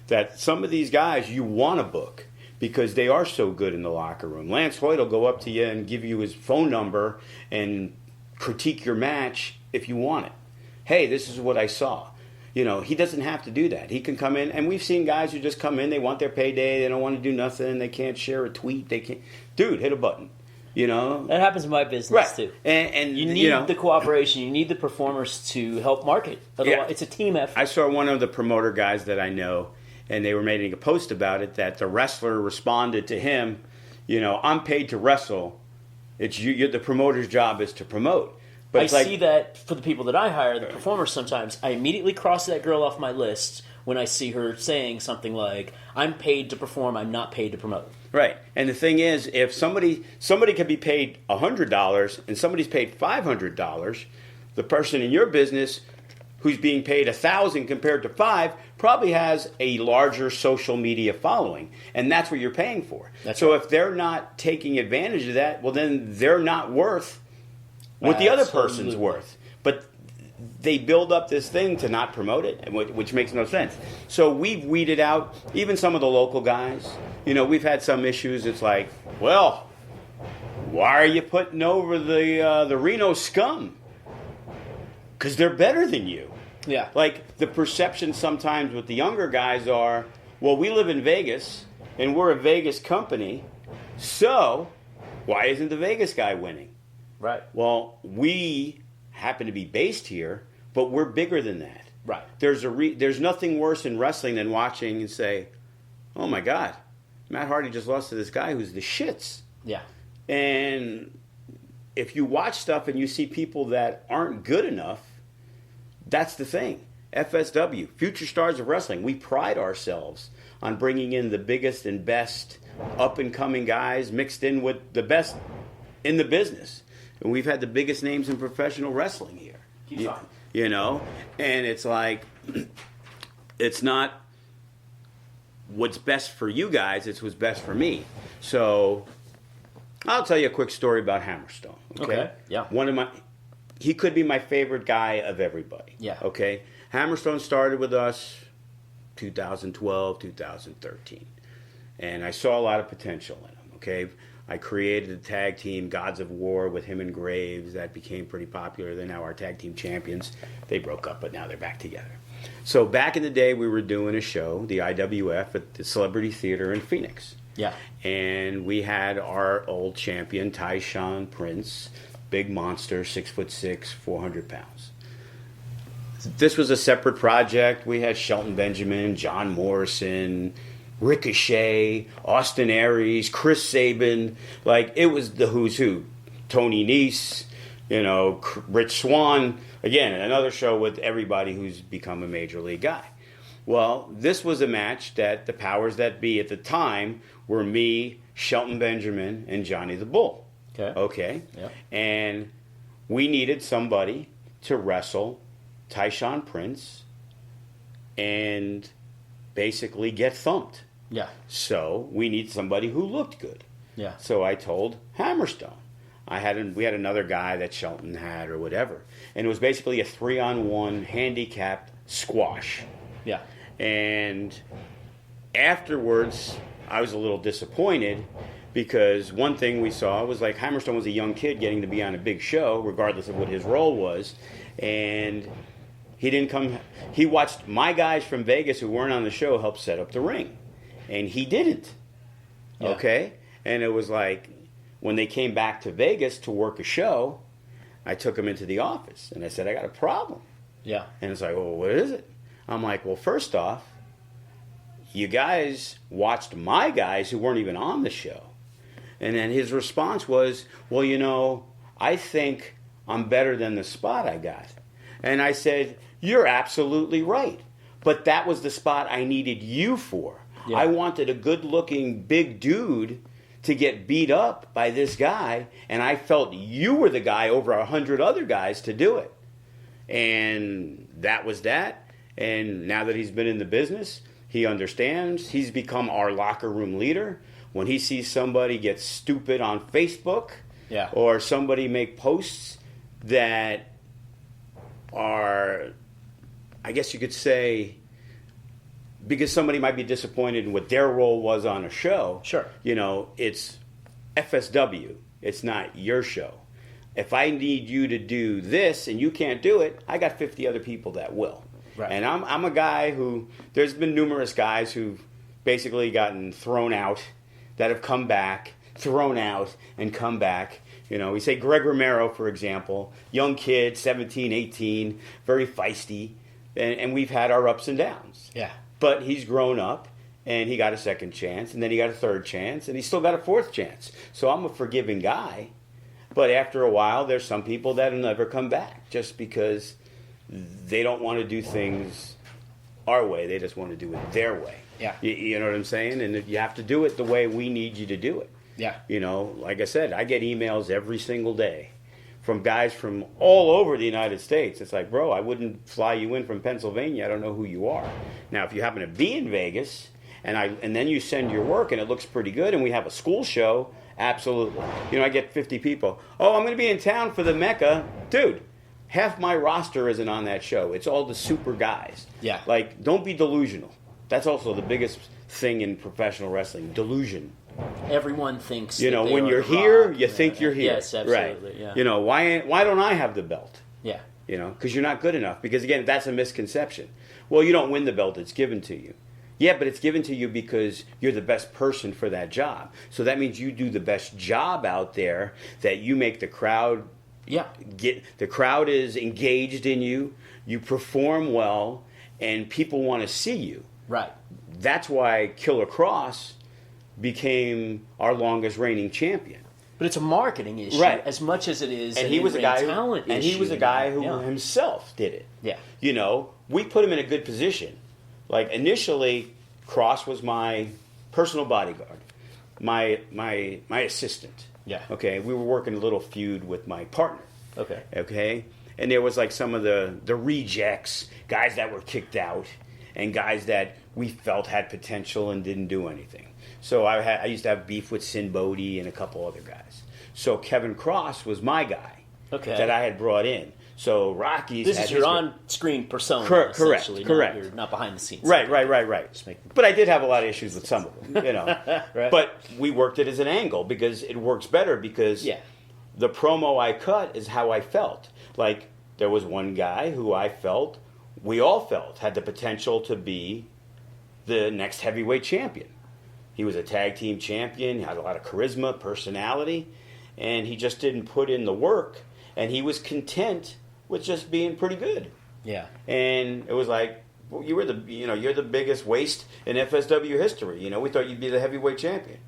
That some of these guys you want to book because they are so good in the locker room. Lance Hoyt will go up to you and give you his phone number and critique your match if you want it. Hey, this is what I saw. He doesn't have to do that. He can come in, and we've seen guys who just come in, they want their payday, they don't want to do nothing, they can't share a tweet, they can't. Dude, hit a button. That happens in my business too. And you need the cooperation. You need the performers to help market. Otherwise, it's a team effort. I saw one of the promoter guys that I know, and they were making a post about it that the wrestler responded to him, I'm paid to wrestle. It's you. The promoter's job is to promote. But I see that for the people that I hire, the performers sometimes, I immediately cross that girl off my list when I see her saying something like, I'm paid to perform, I'm not paid to promote. Right. And the thing is, if somebody could be paid $100 and somebody's paid $500, the person in your business who's being paid $1,000 compared to $5 probably has a larger social media following, and that's what you're paying for. So if they're not taking advantage of that, well, then they're not worth what the other person's worth. But they build up this thing to not promote it, which makes no sense. So we've weeded out even some of the local guys. We've had some issues. It's like, well, why are you putting over the Reno scum? Because they're better than you. Yeah. Like, the perception sometimes with the younger guys are, well, we live in Vegas, and we're a Vegas company, so why isn't the Vegas guy winning? Right. Well, we happen to be based here, but we're bigger than that. Right. There's nothing worse in wrestling than watching and say, oh, my God, Matt Hardy just lost to this guy who's the shits. Yeah. And if you watch stuff and you see people that aren't good enough, that's the thing. FSW, Future Stars of Wrestling, we pride ourselves on bringing in the biggest and best up-and-coming guys mixed in with the best in the business. And we've had the biggest names in professional wrestling here. And it's like, it's not what's best for you guys, it's what's best for me. So I'll tell you a quick story about Hammerstone. Okay? Yeah. He could be my favorite guy of everybody. Yeah. Okay? Hammerstone started with us 2012, 2013. And I saw a lot of potential in him. Okay? I created a tag team, Gods of War, with him and Graves. That became pretty popular. They're now our tag team champions. They broke up, but now they're back together. So back in the day, we were doing a show, the IWF, at the Celebrity Theater in Phoenix. Yeah. And we had our old champion, Tyshawn Prince, big monster, 6'6", 400 pounds. This was a separate project. We had Shelton Benjamin, John Morrison, Ricochet, Austin Aries, Chris Sabin. Like, it was the who's who. Tony Nese, Rich Swann. Again, another show with everybody who's become a major league guy. Well, this was a match that the powers that be at the time were me, Shelton Benjamin, and Johnny the Bull. Okay? Yep. And we needed somebody to wrestle Tyshawn Prince and basically get thumped. Yeah. So we need somebody who looked good. Yeah. So I told Hammerstone, we had another guy that Shelton had or whatever. And it was basically a 3-on-1 handicapped squash. Yeah. And afterwards, I was a little disappointed because one thing we saw was like Hammerstone was a young kid getting to be on a big show, regardless of what his role was. And he didn't come. He watched my guys from Vegas who weren't on the show help set up the ring. And he didn't. Yeah. Okay? And it was like when they came back to Vegas to work a show, I took him into the office and I said, I got a problem. Yeah. And it's like, well, what is it? I'm like, well, first off, you guys watched my guys who weren't even on the show. And then his response was, well, you know, I think I'm better than the spot I got. And I said, you're absolutely right. But that was the spot I needed you for. Yeah. I wanted a good-looking big dude to get beat up by this guy, and I felt you were the guy over 100 other guys to do it. And that was that. And now that he's been in the business, he understands. He's become our locker room leader. When he sees somebody get stupid on Facebook, yeah, or somebody make posts that are, I guess you could say, because somebody might be disappointed in what their role was on a show. Sure. You know, it's FSW. It's not your show. If I need you to do this and you can't do it, I got 50 other people that will. Right. And I'm a guy who, there's been numerous guys who've basically gotten thrown out, that have come back, thrown out, and come back. You know, we say Greg Romero, for example, young kid, 17, 18, very feisty, and we've had our ups and downs. Yeah. But he's grown up, and he got a second chance, and then he got a third chance, and he's still got a fourth chance. So I'm a forgiving guy. But after a while, there's some people that will never come back just because they don't want to do things our way. They just want to do it their way. Yeah. You know what I'm saying? And you have to do it the way we need you to do it. Yeah. You know, like I said, I get emails every single day from guys from all over the United States. It's like, bro, I wouldn't fly you in from Pennsylvania. I don't know who you are. Now, if you happen to be in Vegas and then you send your work and it looks pretty good and we have a school show, absolutely. You know, I get 50 people. Oh, I'm going to be in town for the Mecca. Dude, half my roster isn't on that show. It's all the super guys. Yeah. Like, don't be delusional. That's also the biggest thing in professional wrestling, delusion. Everyone thinks, you know, that they when are you're the here, Rock. you think you're here. Yes, absolutely. Right. Yeah. You know, why don't I have the belt? Yeah. You know, because you're not good enough. Because, again, that's a misconception. Well, you don't win the belt. It's given to you. Yeah, but it's given to you because you're the best person for that job. So that means you do the best job out there, that you make the crowd the crowd is engaged in you, you perform well, and people want to see you. Right. That's why Killer Cross became our longest reigning champion. But it's a marketing issue, right, as much as it is and he was a guy talent and issue. he was a guy who himself did it. Yeah. You know, we put him in a good position. Like, initially, Cross was my personal bodyguard, my assistant. Yeah. Okay, we were working a little feud with my partner. Okay. Okay, and there was like some of the rejects, guys that were kicked out, and guys that we felt had potential and didn't do anything. So I used to have beef with Sin Bodhi and a couple other guys. So Kevin Cross was my guy that I had brought in. So Rocky's. This is your on-screen persona. Correct. You're not behind the scenes. Right. But I did have a lot of issues with some of them, you know. Right. But we worked it as an angle because it works better because the promo I cut is how I felt. Like, there was one guy who we all felt, had the potential to be the next heavyweight champion. He was a tag team champion, had a lot of charisma, personality, and he just didn't put in the work, and he was content with just being pretty good. Yeah. And it was like, well, you're the biggest waste in FSW history. You know, we thought you'd be the heavyweight champion.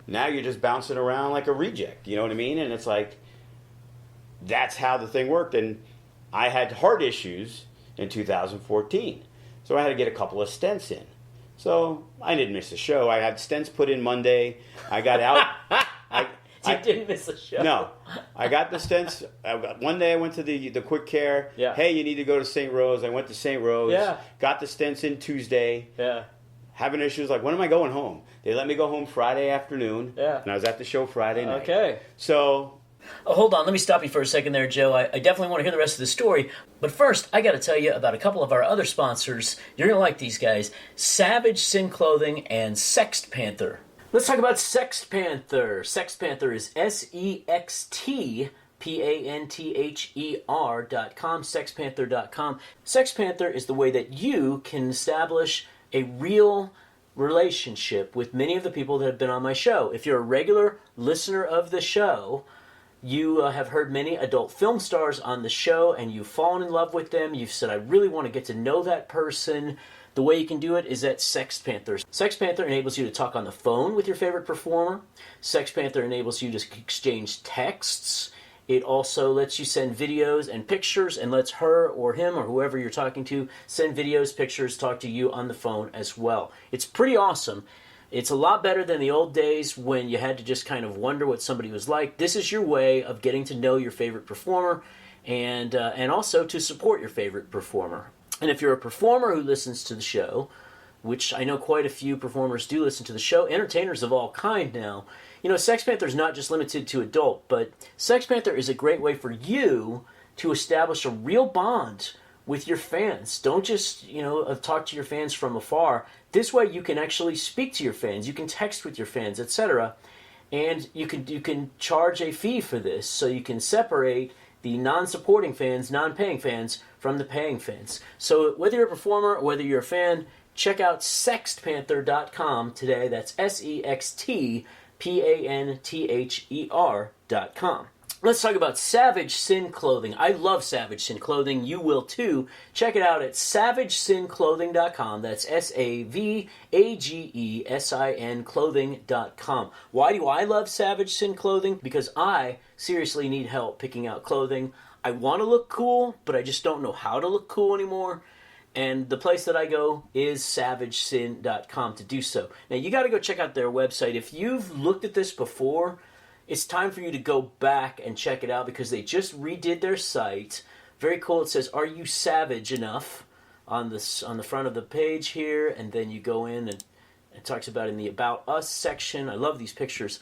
Now you're just bouncing around like a reject. You know what I mean? And it's like, that's how the thing worked. And I had heart issues in 2014. So I had to get a couple of stents in. So I didn't miss a show. I had stents put in Monday. I got out. You didn't miss a show. No. I got the stents. One day I went to the quick care. Yeah. Hey, you need to go to St. Rose. I went to St. Rose. Yeah. Got the stents in Tuesday. Yeah. Having issues like, when am I going home? They let me go home Friday afternoon. Yeah. And I was at the show Friday night. Okay. So Oh, hold on, let me stop you for a second there, Joe. I definitely want to hear the rest of the story. But first, I got to tell you about a couple of our other sponsors. You're going to like these guys. Savage Sin Clothing and Sext Panther. Let's talk about Sext Panther. Sext Panther is SEXTPANTHER.com, sextpanther.com. Sext Panther is the way that you can establish a real relationship with many of the people that have been on my show. If you're a regular listener of the show, you have heard many adult film stars on the show and you've fallen in love with them. You've said, I really want to get to know that person. The way you can do it is at Sext Panther. Sext Panther enables you to talk on the phone with your favorite performer. Sext Panther enables you to exchange texts. It also lets you send videos and pictures and lets her or him or whoever you're talking to send videos, pictures, talk to you on the phone as well. It's pretty awesome. It's a lot better than the old days when you had to just kind of wonder what somebody was like. This is your way of getting to know your favorite performer and also to support your favorite performer. And if you're a performer who listens to the show, which I know quite a few performers do listen to the show, entertainers of all kind now, you know, Sext Panther is not just limited to adult, but Sext Panther is a great way for you to establish a real bond with your fans. Don't just, talk to your fans from afar. This way you can actually speak to your fans, you can text with your fans, etc. And you can charge a fee for this, so you can separate the non-supporting fans, non-paying fans from the paying fans. So whether you're a performer or whether you're a fan, check out sextpanther.com today. That's SEXTPANTHER.com. Let's talk about Savage Sin Clothing. I love Savage Sin Clothing. You will too. Check it out at SavageSinClothing.com. That's SAVAGESIN Clothing.com. Why do I love Savage Sin Clothing? Because I seriously need help picking out clothing. I want to look cool, but I just don't know how to look cool anymore. And the place that I go is SavageSin.com to do so. Now, you got to go check out their website. If you've looked at this before, it's time for you to go back and check it out because they just redid their site. Very cool. It says, "Are you savage enough?" on the front of the page here, and then you go in and it talks about in the About Us section. I love these pictures.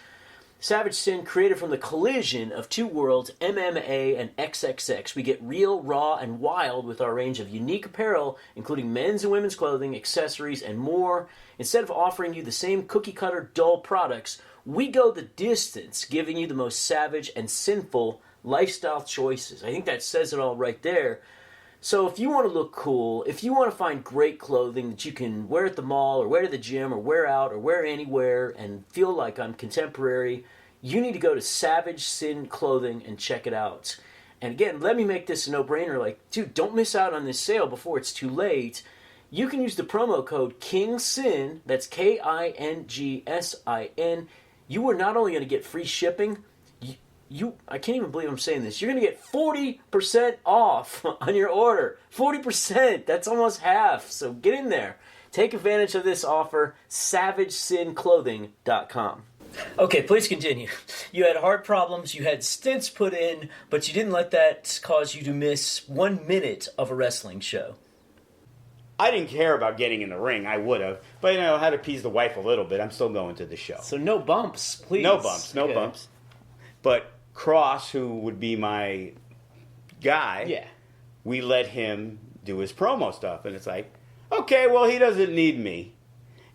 Savage Sin, created from the collision of two worlds, MMA and XXX. We get real, raw, and wild with our range of unique apparel, including men's and women's clothing, accessories, and more. Instead of offering you the same cookie-cutter, dull products, we go the distance, giving you the most savage and sinful lifestyle choices. I think that says it all right there. So if you want to look cool, if you want to find great clothing that you can wear at the mall or wear to the gym or wear out or wear anywhere and feel like I'm contemporary, you need to go to Savage Sin Clothing and check it out. And again, let me make this a no-brainer. Like, dude, don't miss out on this sale before it's too late. You can use the promo code KINGSIN, that's KINGSIN. You are not only going to get free shipping, I can't even believe I'm saying this. You're going to get 40% off on your order. 40%. That's almost half. So get in there. Take advantage of this offer. SavageSinClothing.com. Okay, please continue. You had heart problems, you had stents put in, but you didn't let that cause you to miss 1 minute of a wrestling show. I didn't care about getting in the ring. I would have. But, I had to appease the wife a little bit. I'm still going to the show. So no bumps, please. No bumps. But Cross, who would be my guy, we let him do his promo stuff. And it's like, okay, well, he doesn't need me.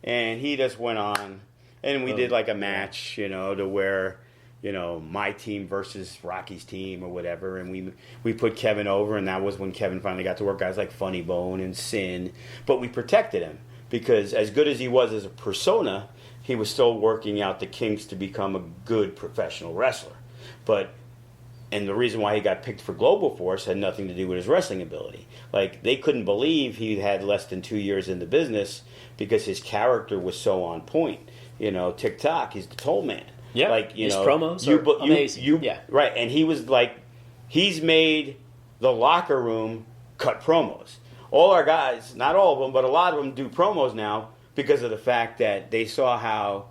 And he just went on. And we did like a match, to where, my team versus Rocky's team or whatever. And we put Kevin over. And that was when Kevin finally got to work guys like Funny Bone and Sin. But we protected him. Because as good as he was as a persona, he was still working out the kinks to become a good professional wrestler. And the reason why he got picked for Global Force had nothing to do with his wrestling ability. Like, they couldn't believe he had less than 2 years in the business because his character was so on point. TikTok, he's the toll man. Yeah, like, his promos are amazing. Right, and he was like, he's made the locker room cut promos. All our guys, not all of them, but a lot of them do promos now because of the fact that they saw how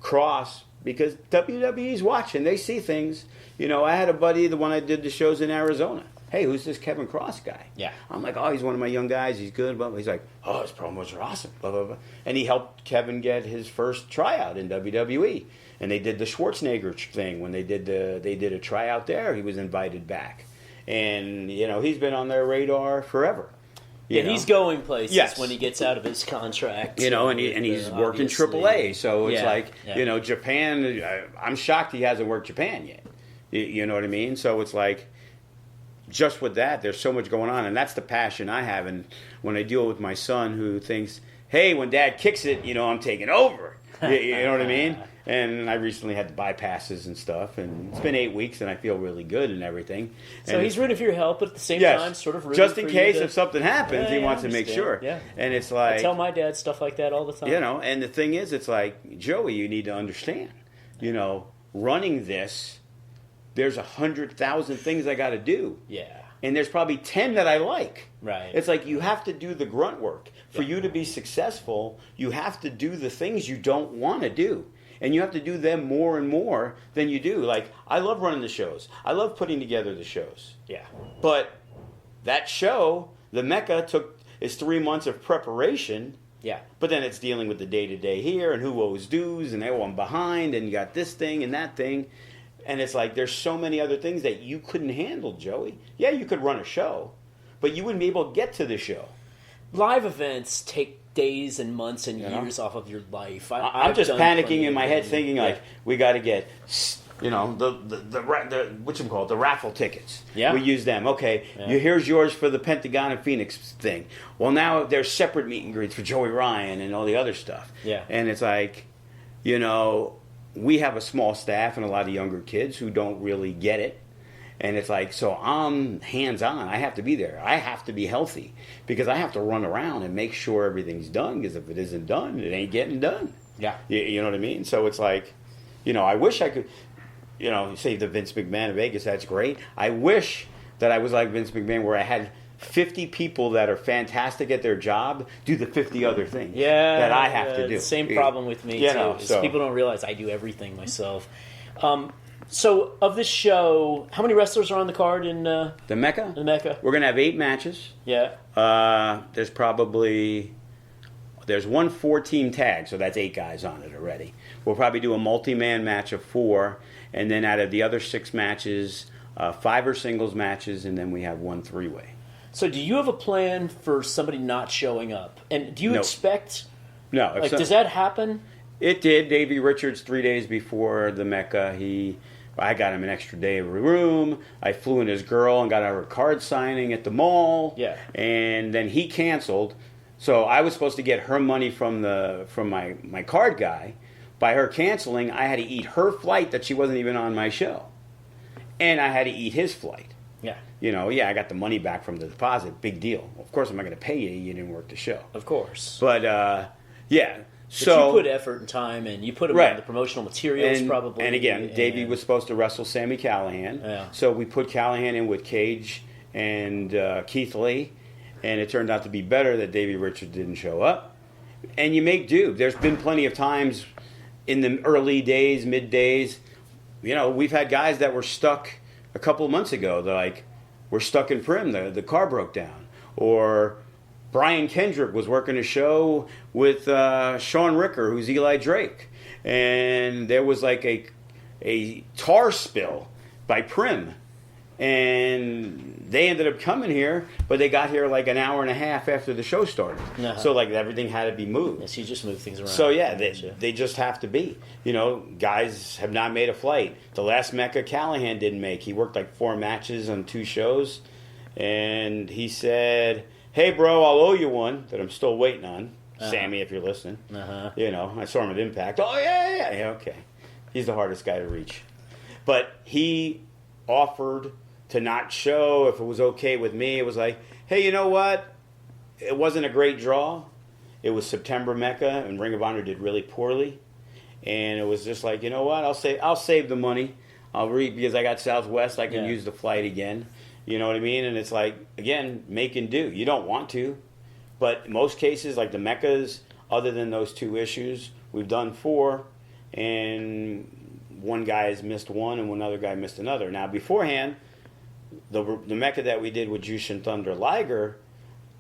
Cross, because WWE's watching, they see things. I had a buddy, the one I did the shows in Arizona. hey, who's this Kevin Cross guy? Yeah. I'm like, oh, he's one of my young guys. He's good. Blah, blah. He's like, oh, his promos are awesome. Blah, blah, blah. And he helped Kevin get his first tryout in WWE. And they did the Schwarzenegger thing when they did a tryout there. He was invited back. And, he's been on their radar forever. Yeah, he's going places when he gets out of his contract. And he's working AAA. So it's Japan, I'm shocked he hasn't worked Japan yet. You know what I mean? So it's like, just with that, there's so much going on. And that's the passion I have. And when I deal with my son who thinks, hey, when Dad kicks it, I'm taking over. You know what I mean? And I recently had the bypasses and stuff, and it's been 8 weeks, and I feel really good and everything. So he's rooting for your help, but at the same time, sort of rooting just in for case you if something happens, he wants to make sure. Yeah. And it's like... I tell my dad stuff like that all the time. And the thing is, it's like, Joey, you need to understand, running this, there's 100,000 things I got to do. Yeah. And there's probably 10 that I like. Right. It's like you have to do the grunt work. For you to be successful, you have to do the things you don't want to do. And you have to do them more and more than you do. Like, I love running the shows. I love putting together the shows. Yeah. But that show, the Mecca, is 3 months of preparation. Yeah. But then it's dealing with the day-to-day here and who owes dues and I'm behind and you got this thing and that thing. And it's like there's so many other things that you couldn't handle, Joey. Yeah, you could run a show, but you wouldn't be able to get to the show. Live events take days and months and years off of your life. I'm just panicking in my head, thinking like we got to get, the raffle tickets. Yeah, we use them. Okay, here's yours for the Pentagon and Phoenix thing. Well, now there's separate meet and greets for Joey Ryan and all the other stuff. Yeah, and it's like, we have a small staff and a lot of younger kids who don't really get it. And it's like, so I'm hands-on. I have to be there. I have to be healthy because I have to run around and make sure everything's done because if it isn't done, it ain't getting done. Yeah. You know what I mean? So it's like, I wish I could, say the Vince McMahon of Vegas, that's great. I wish that I was like Vince McMahon where I had 50 people that are fantastic at their job do the 50 other things that I have to do. Same problem with me, too. So. People don't realize I do everything myself. So, of this show, how many wrestlers are on the card in the Mecca? The Mecca. We're going to have 8 matches. Yeah. There's 1 4-team tag, so that's 8 guys on it already. We'll probably do a multi-man match of 4, and then out of the other 6 matches, 5 are singles matches, and then we have 1 3-way. So, do you have a plan for somebody not showing up? And do you expect... No. Does that happen? It did. Davey Richards, 3 days before the Mecca, I got him an extra day of a room. I flew in his girl and got her a card signing at the mall. Yeah. And then he canceled. So I was supposed to get her money from my card guy. By her canceling, I had to eat her flight that she wasn't even on my show. And I had to eat his flight. Yeah. I got the money back from the deposit. Big deal. Of course, I'm not going to pay you. You didn't work the show. Of course. But, yeah. But you put effort and time, and you put them on the promotional materials, probably. And again, Davey was supposed to wrestle Sami Callihan. Yeah. So we put Callihan in with Cage and Keith Lee, and it turned out to be better that Davey Richards didn't show up. And you make do. There's been plenty of times in the early days, mid days, we've had guys that were stuck a couple of months ago. They're like, we're stuck in Prim, the car broke down. Or... Brian Kendrick was working a show with Sean Ricker, who's Eli Drake. And there was like a tar spill by Prim. And they ended up coming here, but they got here like an hour and a half after the show started. Uh-huh. So like everything had to be moved. Yes, you just move things around. So yeah, they just have to be. Guys have not made a flight. The last Mecca Callahan didn't make. He worked like 4 matches on 2 shows. And he said... Hey, bro, I'll owe you one that I'm still waiting on. Sammy, if you're listening. Uh-huh. I saw him at Impact. Oh, yeah, okay. He's the hardest guy to reach. But he offered to not show if it was okay with me. It was like, hey, you know what? It wasn't a great draw. It was September Mecca, and Ring of Honor did really poorly. And it was just like, you know what? I'll save the money. Because I got Southwest, I can use the flight again. You know what I mean? And it's like, again, make and do. You don't want to. But in most cases, like the Meccas, other than those 2 issues, we've done 4. And one guy has missed one and one other guy missed another. Now, beforehand, the Mecca that we did with Jushin Thunder Liger,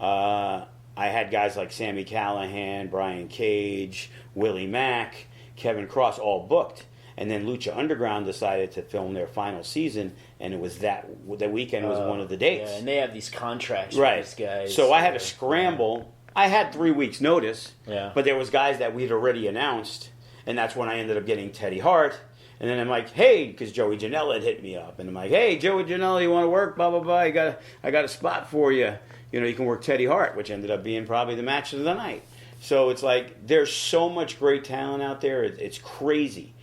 I had guys like Sami Callihan, Brian Cage, Willie Mack, Kevin Cross all booked. And then Lucha Underground decided to film their final season, and it was that weekend was one of the dates. Yeah, and they have these contracts right. with these guys. So I had to scramble. I had 3 weeks' notice, yeah. But there was guys that we'd already announced, and that's when I ended up getting Teddy Hart. And then I'm like, hey, because Joey Janela had hit me up, and I'm like, hey, Joey Janela, you want to work? Blah blah blah. I got a spot for you. You know, you can work Teddy Hart, which ended up being probably the match of the night. So it's like there's so much great talent out there. It's crazy.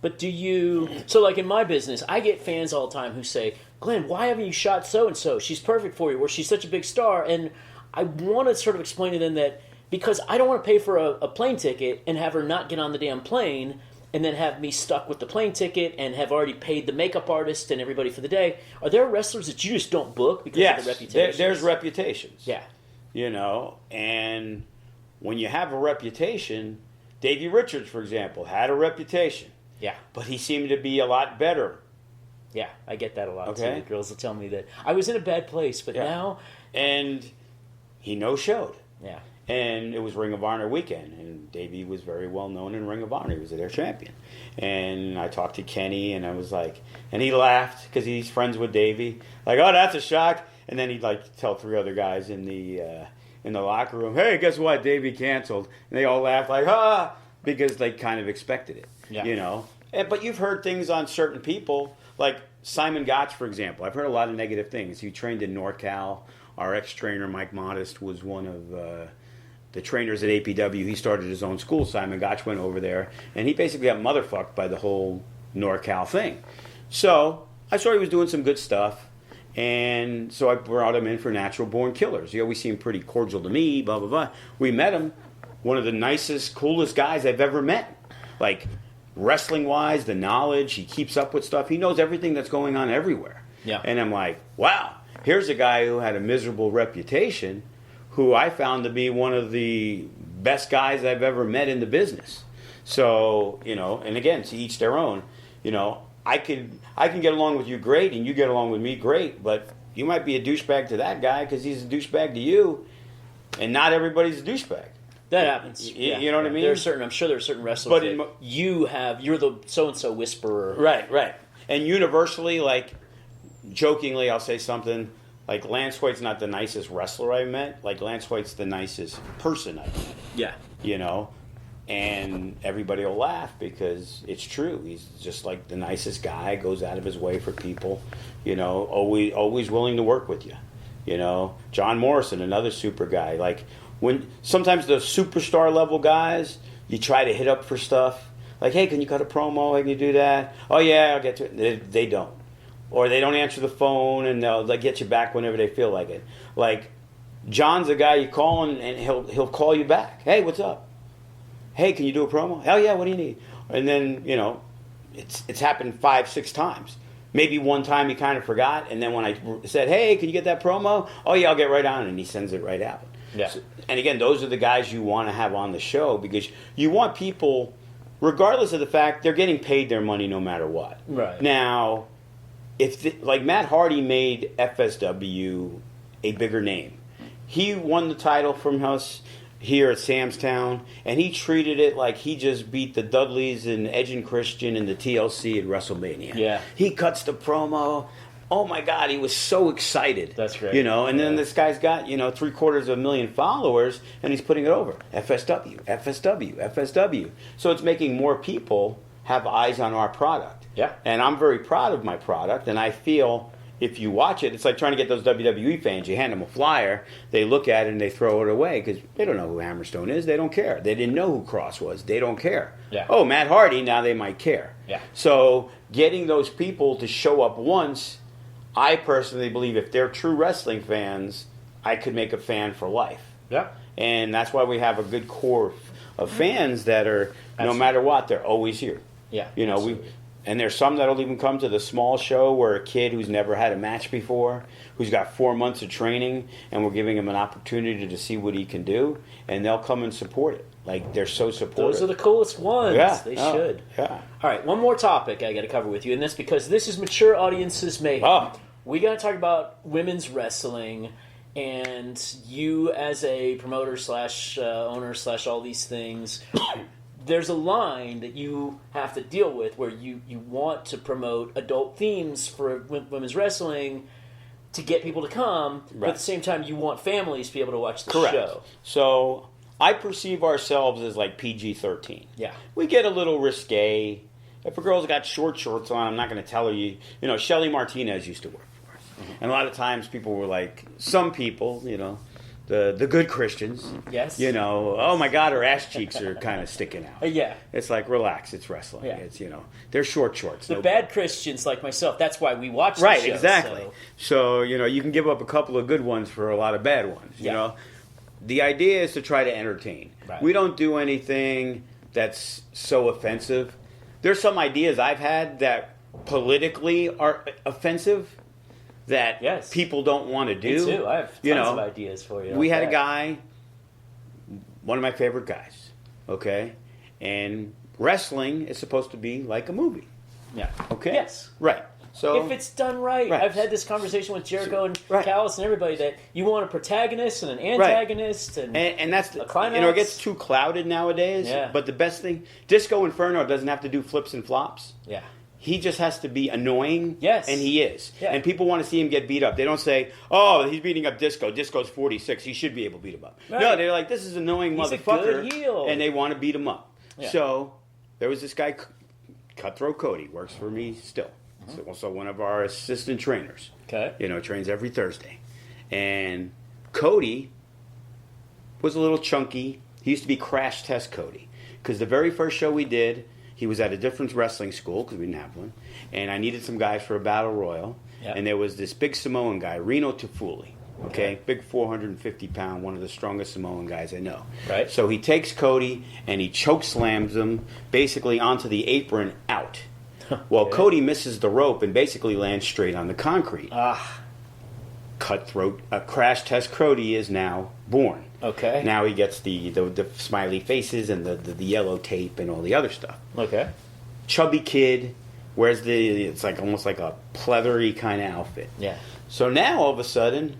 But so like in my business, I get fans all the time who say, Glenn, why haven't you shot so-and-so? She's perfect for you, or she's such a big star. And I want to sort of explain to them that because I don't want to pay for a plane ticket and have her not get on the damn plane and then have me stuck with the plane ticket and have already paid the makeup artist and everybody for the day. Are there wrestlers that you just don't book because of the reputation? There's reputations. Yeah. You know, and when you have a reputation, Davey Richards, for example, had a reputation. Yeah. But he seemed to be a lot better. Yeah, I get that a lot okay. too. The girls will tell me that I was in a bad place, but now... And he no-showed. Yeah. And it was Ring of Honor weekend, and Davey was very well known in Ring of Honor. He was their champion. And I talked to Kenny, and I was like... And he laughed, because he's friends with Davey. Like, oh, that's a shock. And then he'd like tell 3 other guys in the locker room, hey, guess what? Davey canceled. And they all laughed like, ah, because they kind of expected it. Yeah. You know? But you've heard things on certain people, like Simon Gotch, for example. I've heard a lot of negative things. He trained in NorCal. Our ex-trainer, Mike Modest, was one of the trainers at APW. He started his own school. Simon Gotch went over there, and he basically got motherfucked by the whole NorCal thing. So I saw he was doing some good stuff, and so I brought him in for Natural Born Killers. He always seemed pretty cordial to me, blah, blah, blah. We met him. One of the nicest, coolest guys I've ever met. Like... wrestling-wise, the knowledge, he keeps up with stuff. He knows everything that's going on everywhere. Yeah. And I'm like, wow, here's a guy who had a miserable reputation who I found to be one of the best guys I've ever met in the business. So, you know, and again, to each their own. You know, I can get along with you great, and you get along with me great, but you might be a douchebag to that guy because he's a douchebag to you, and not everybody's a douchebag. That happens. You know what I mean? I'm sure there are certain wrestlers that you're the so-and-so whisperer. Right. And universally, like, jokingly, I'll say something, like, Lance White's not the nicest wrestler I met. Like, Lance White's the nicest person I met. Yeah. You know? And everybody will laugh because it's true. He's just, like, the nicest guy, goes out of his way for people, you know, always willing to work with you. You know? John Morrison, another super guy. Like... when sometimes the superstar level guys, you try to hit up for stuff. Like, hey, can you cut a promo? Can you do that? Oh, yeah, I'll get to it. They don't. Or they don't answer the phone, and they'll get you back whenever they feel like it. Like, John's a guy you call, and he'll call you back. Hey, what's up? Hey, can you do a promo? Hell yeah, what do you need? And then, you know, it's happened 5-6 times. Maybe one time he kind of forgot, and then when I said, hey, can you get that promo? Oh, yeah, I'll get right on it, and he sends it right out. Yeah. So, and again, those are the guys you want to have on the show because you want people, regardless of the fact, they're getting paid their money no matter what. Right. Now, like Matt Hardy made FSW a bigger name. He won the title from us here at Sam's Town, and he treated it like he just beat the Dudleys and Edge and Christian and the TLC at WrestleMania. Yeah. He cuts the promo. Oh my God, he was so excited. That's great. You know, and then this guy's got, 750,000 followers, and he's putting it over. FSW, FSW, FSW. So it's making more people have eyes on our product. Yeah. And I'm very proud of my product, and I feel if you watch it, it's like trying to get those WWE fans. You hand them a flyer, they look at it, and they throw it away because they don't know who Hammerstone is. They don't care. They didn't know who Cross was. They don't care. Yeah. Oh, Matt Hardy, now they might care. Yeah. So getting those people to show up once, I personally believe if they're true wrestling fans, I could make a fan for life. Yeah. And that's why we have a good core of fans that are, no matter what, they're always here. Yeah. You know, and there's some that'll even come to the small show where a kid who's never had a match before, who's got 4 months of training, and we're giving him an opportunity to see what he can do, and they'll come and support it. Like, they're so supportive. Those are the coolest ones. Yeah. They should. Yeah. All right, one more topic I got to cover with you, and that's because this is Mature Audiences Mayhem. Oh. we got to talk about women's wrestling, and you as a promoter slash owner slash all these things. There's a line that you have to deal with where you want to promote adult themes for women's wrestling to get people to come, but at the same time you want families to be able to watch the show. So I perceive ourselves as like PG-13. Yeah. We get a little risque. If a girl's got short shorts on, I'm not going to tell her you know, Shelly Martinez used to work for us. And a lot of times people were like, some people, you know, the good Christians, yes, you know, oh my God, her ass cheeks are kind of sticking out. Yeah. It's like, relax, it's wrestling. Yeah. It's, you know, they're short shorts. The bad Christians like myself, that's why we watch the right, show. exactly. So, you know, you can give up a couple of good ones for a lot of bad ones, you know. The idea is to try to entertain. Right. We don't do anything that's so offensive. There's some ideas I've had that politically are offensive that people don't want to do. Me too. I have tons of ideas for you. We had a guy, one of my favorite guys, okay? And wrestling is supposed to be like a movie. Yeah. Okay? Yes. Right. So if it's done right. I've had this conversation with Jericho and Callis and everybody that you want a protagonist and an antagonist and that's a climax. You know, it gets too clouded nowadays. Yeah. But the best thing, Disco Inferno doesn't have to do flips and flops. Yeah. He just has to be annoying. Yes. And he is. Yeah. And people want to see him get beat up. They don't say, oh, he's beating up Disco. Disco's 46. He should be able to beat him up. Right. No, they're like, this is an annoying he's motherfucker. A good heel. And they want to beat him up. Yeah. So there was this guy, Cutthroat Cody, works for me still. He's also one of our assistant trainers. Okay. You know, trains every Thursday. And Cody was a little chunky. He used to be Crash Test Cody. Because the very first show we did, he was at a different wrestling school, because we didn't have one. And I needed some guys for a battle royal. Yep. And there was this big Samoan guy, Reno Tafuli. Okay? Big 450-pound, one of the strongest Samoan guys I know. Right. So he takes Cody, and he choke slams him basically onto the apron out. Well, Cody misses the rope and basically lands straight on the concrete. Cutthroat, Crash Test Cody is now born. Okay. Now he gets the smiley faces and the yellow tape and all the other stuff. Okay. Chubby kid, wears it's like almost like a pleathery kind of outfit. Yeah. So now all of a sudden,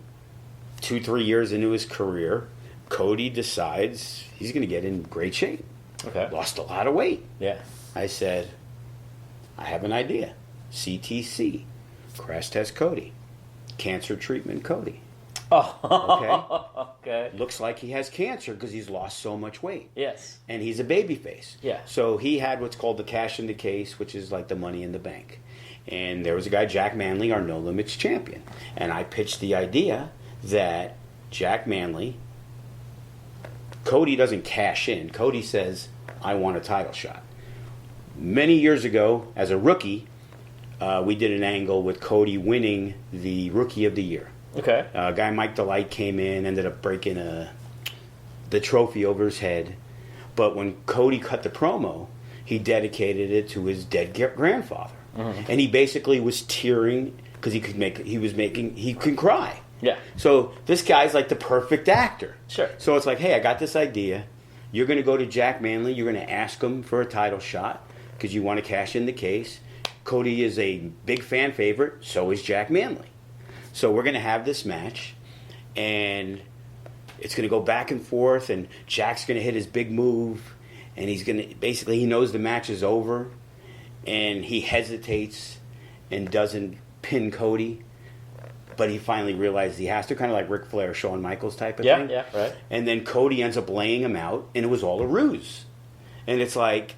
2-3 years into his career, Cody decides he's going to get in great shape. Okay. Lost a lot of weight. Yeah. I said, I have an idea. CTC, Crash Test Cody, Cancer Treatment Cody. Oh, okay. Looks like he has cancer because he's lost so much weight. Yes. And he's a babyface. Yeah. So he had what's called the cash in the case, which is like the money in the bank. And there was a guy, Jack Manley, our No Limits champion. And I pitched the idea that Jack Manley, Cody doesn't cash in. Cody says, I want a title shot. Many years ago, as a rookie, we did an angle with Cody winning the Rookie of the Year. Okay. Guy Mike Delight came in, ended up breaking the trophy over his head. But when Cody cut the promo, he dedicated it to his dead grandfather. Mm-hmm. And he basically was tearing because he could cry. Yeah. So this guy's like the perfect actor. Sure. So it's like, hey, I got this idea. You're going to go to Jack Manley. You're going to ask him for a title shot because you want to cash in the case. Cody is a big fan favorite. So is Jack Manley. So we're going to have this match, and it's going to go back and forth, and Jack's going to hit his big move, and he's going to basically, he knows the match is over, and he hesitates and doesn't pin Cody, but he finally realizes he has to, kind of like Ric Flair, Shawn Michaels type of thing. Yeah, right. And then Cody ends up laying him out, and it was all a ruse. And it's like...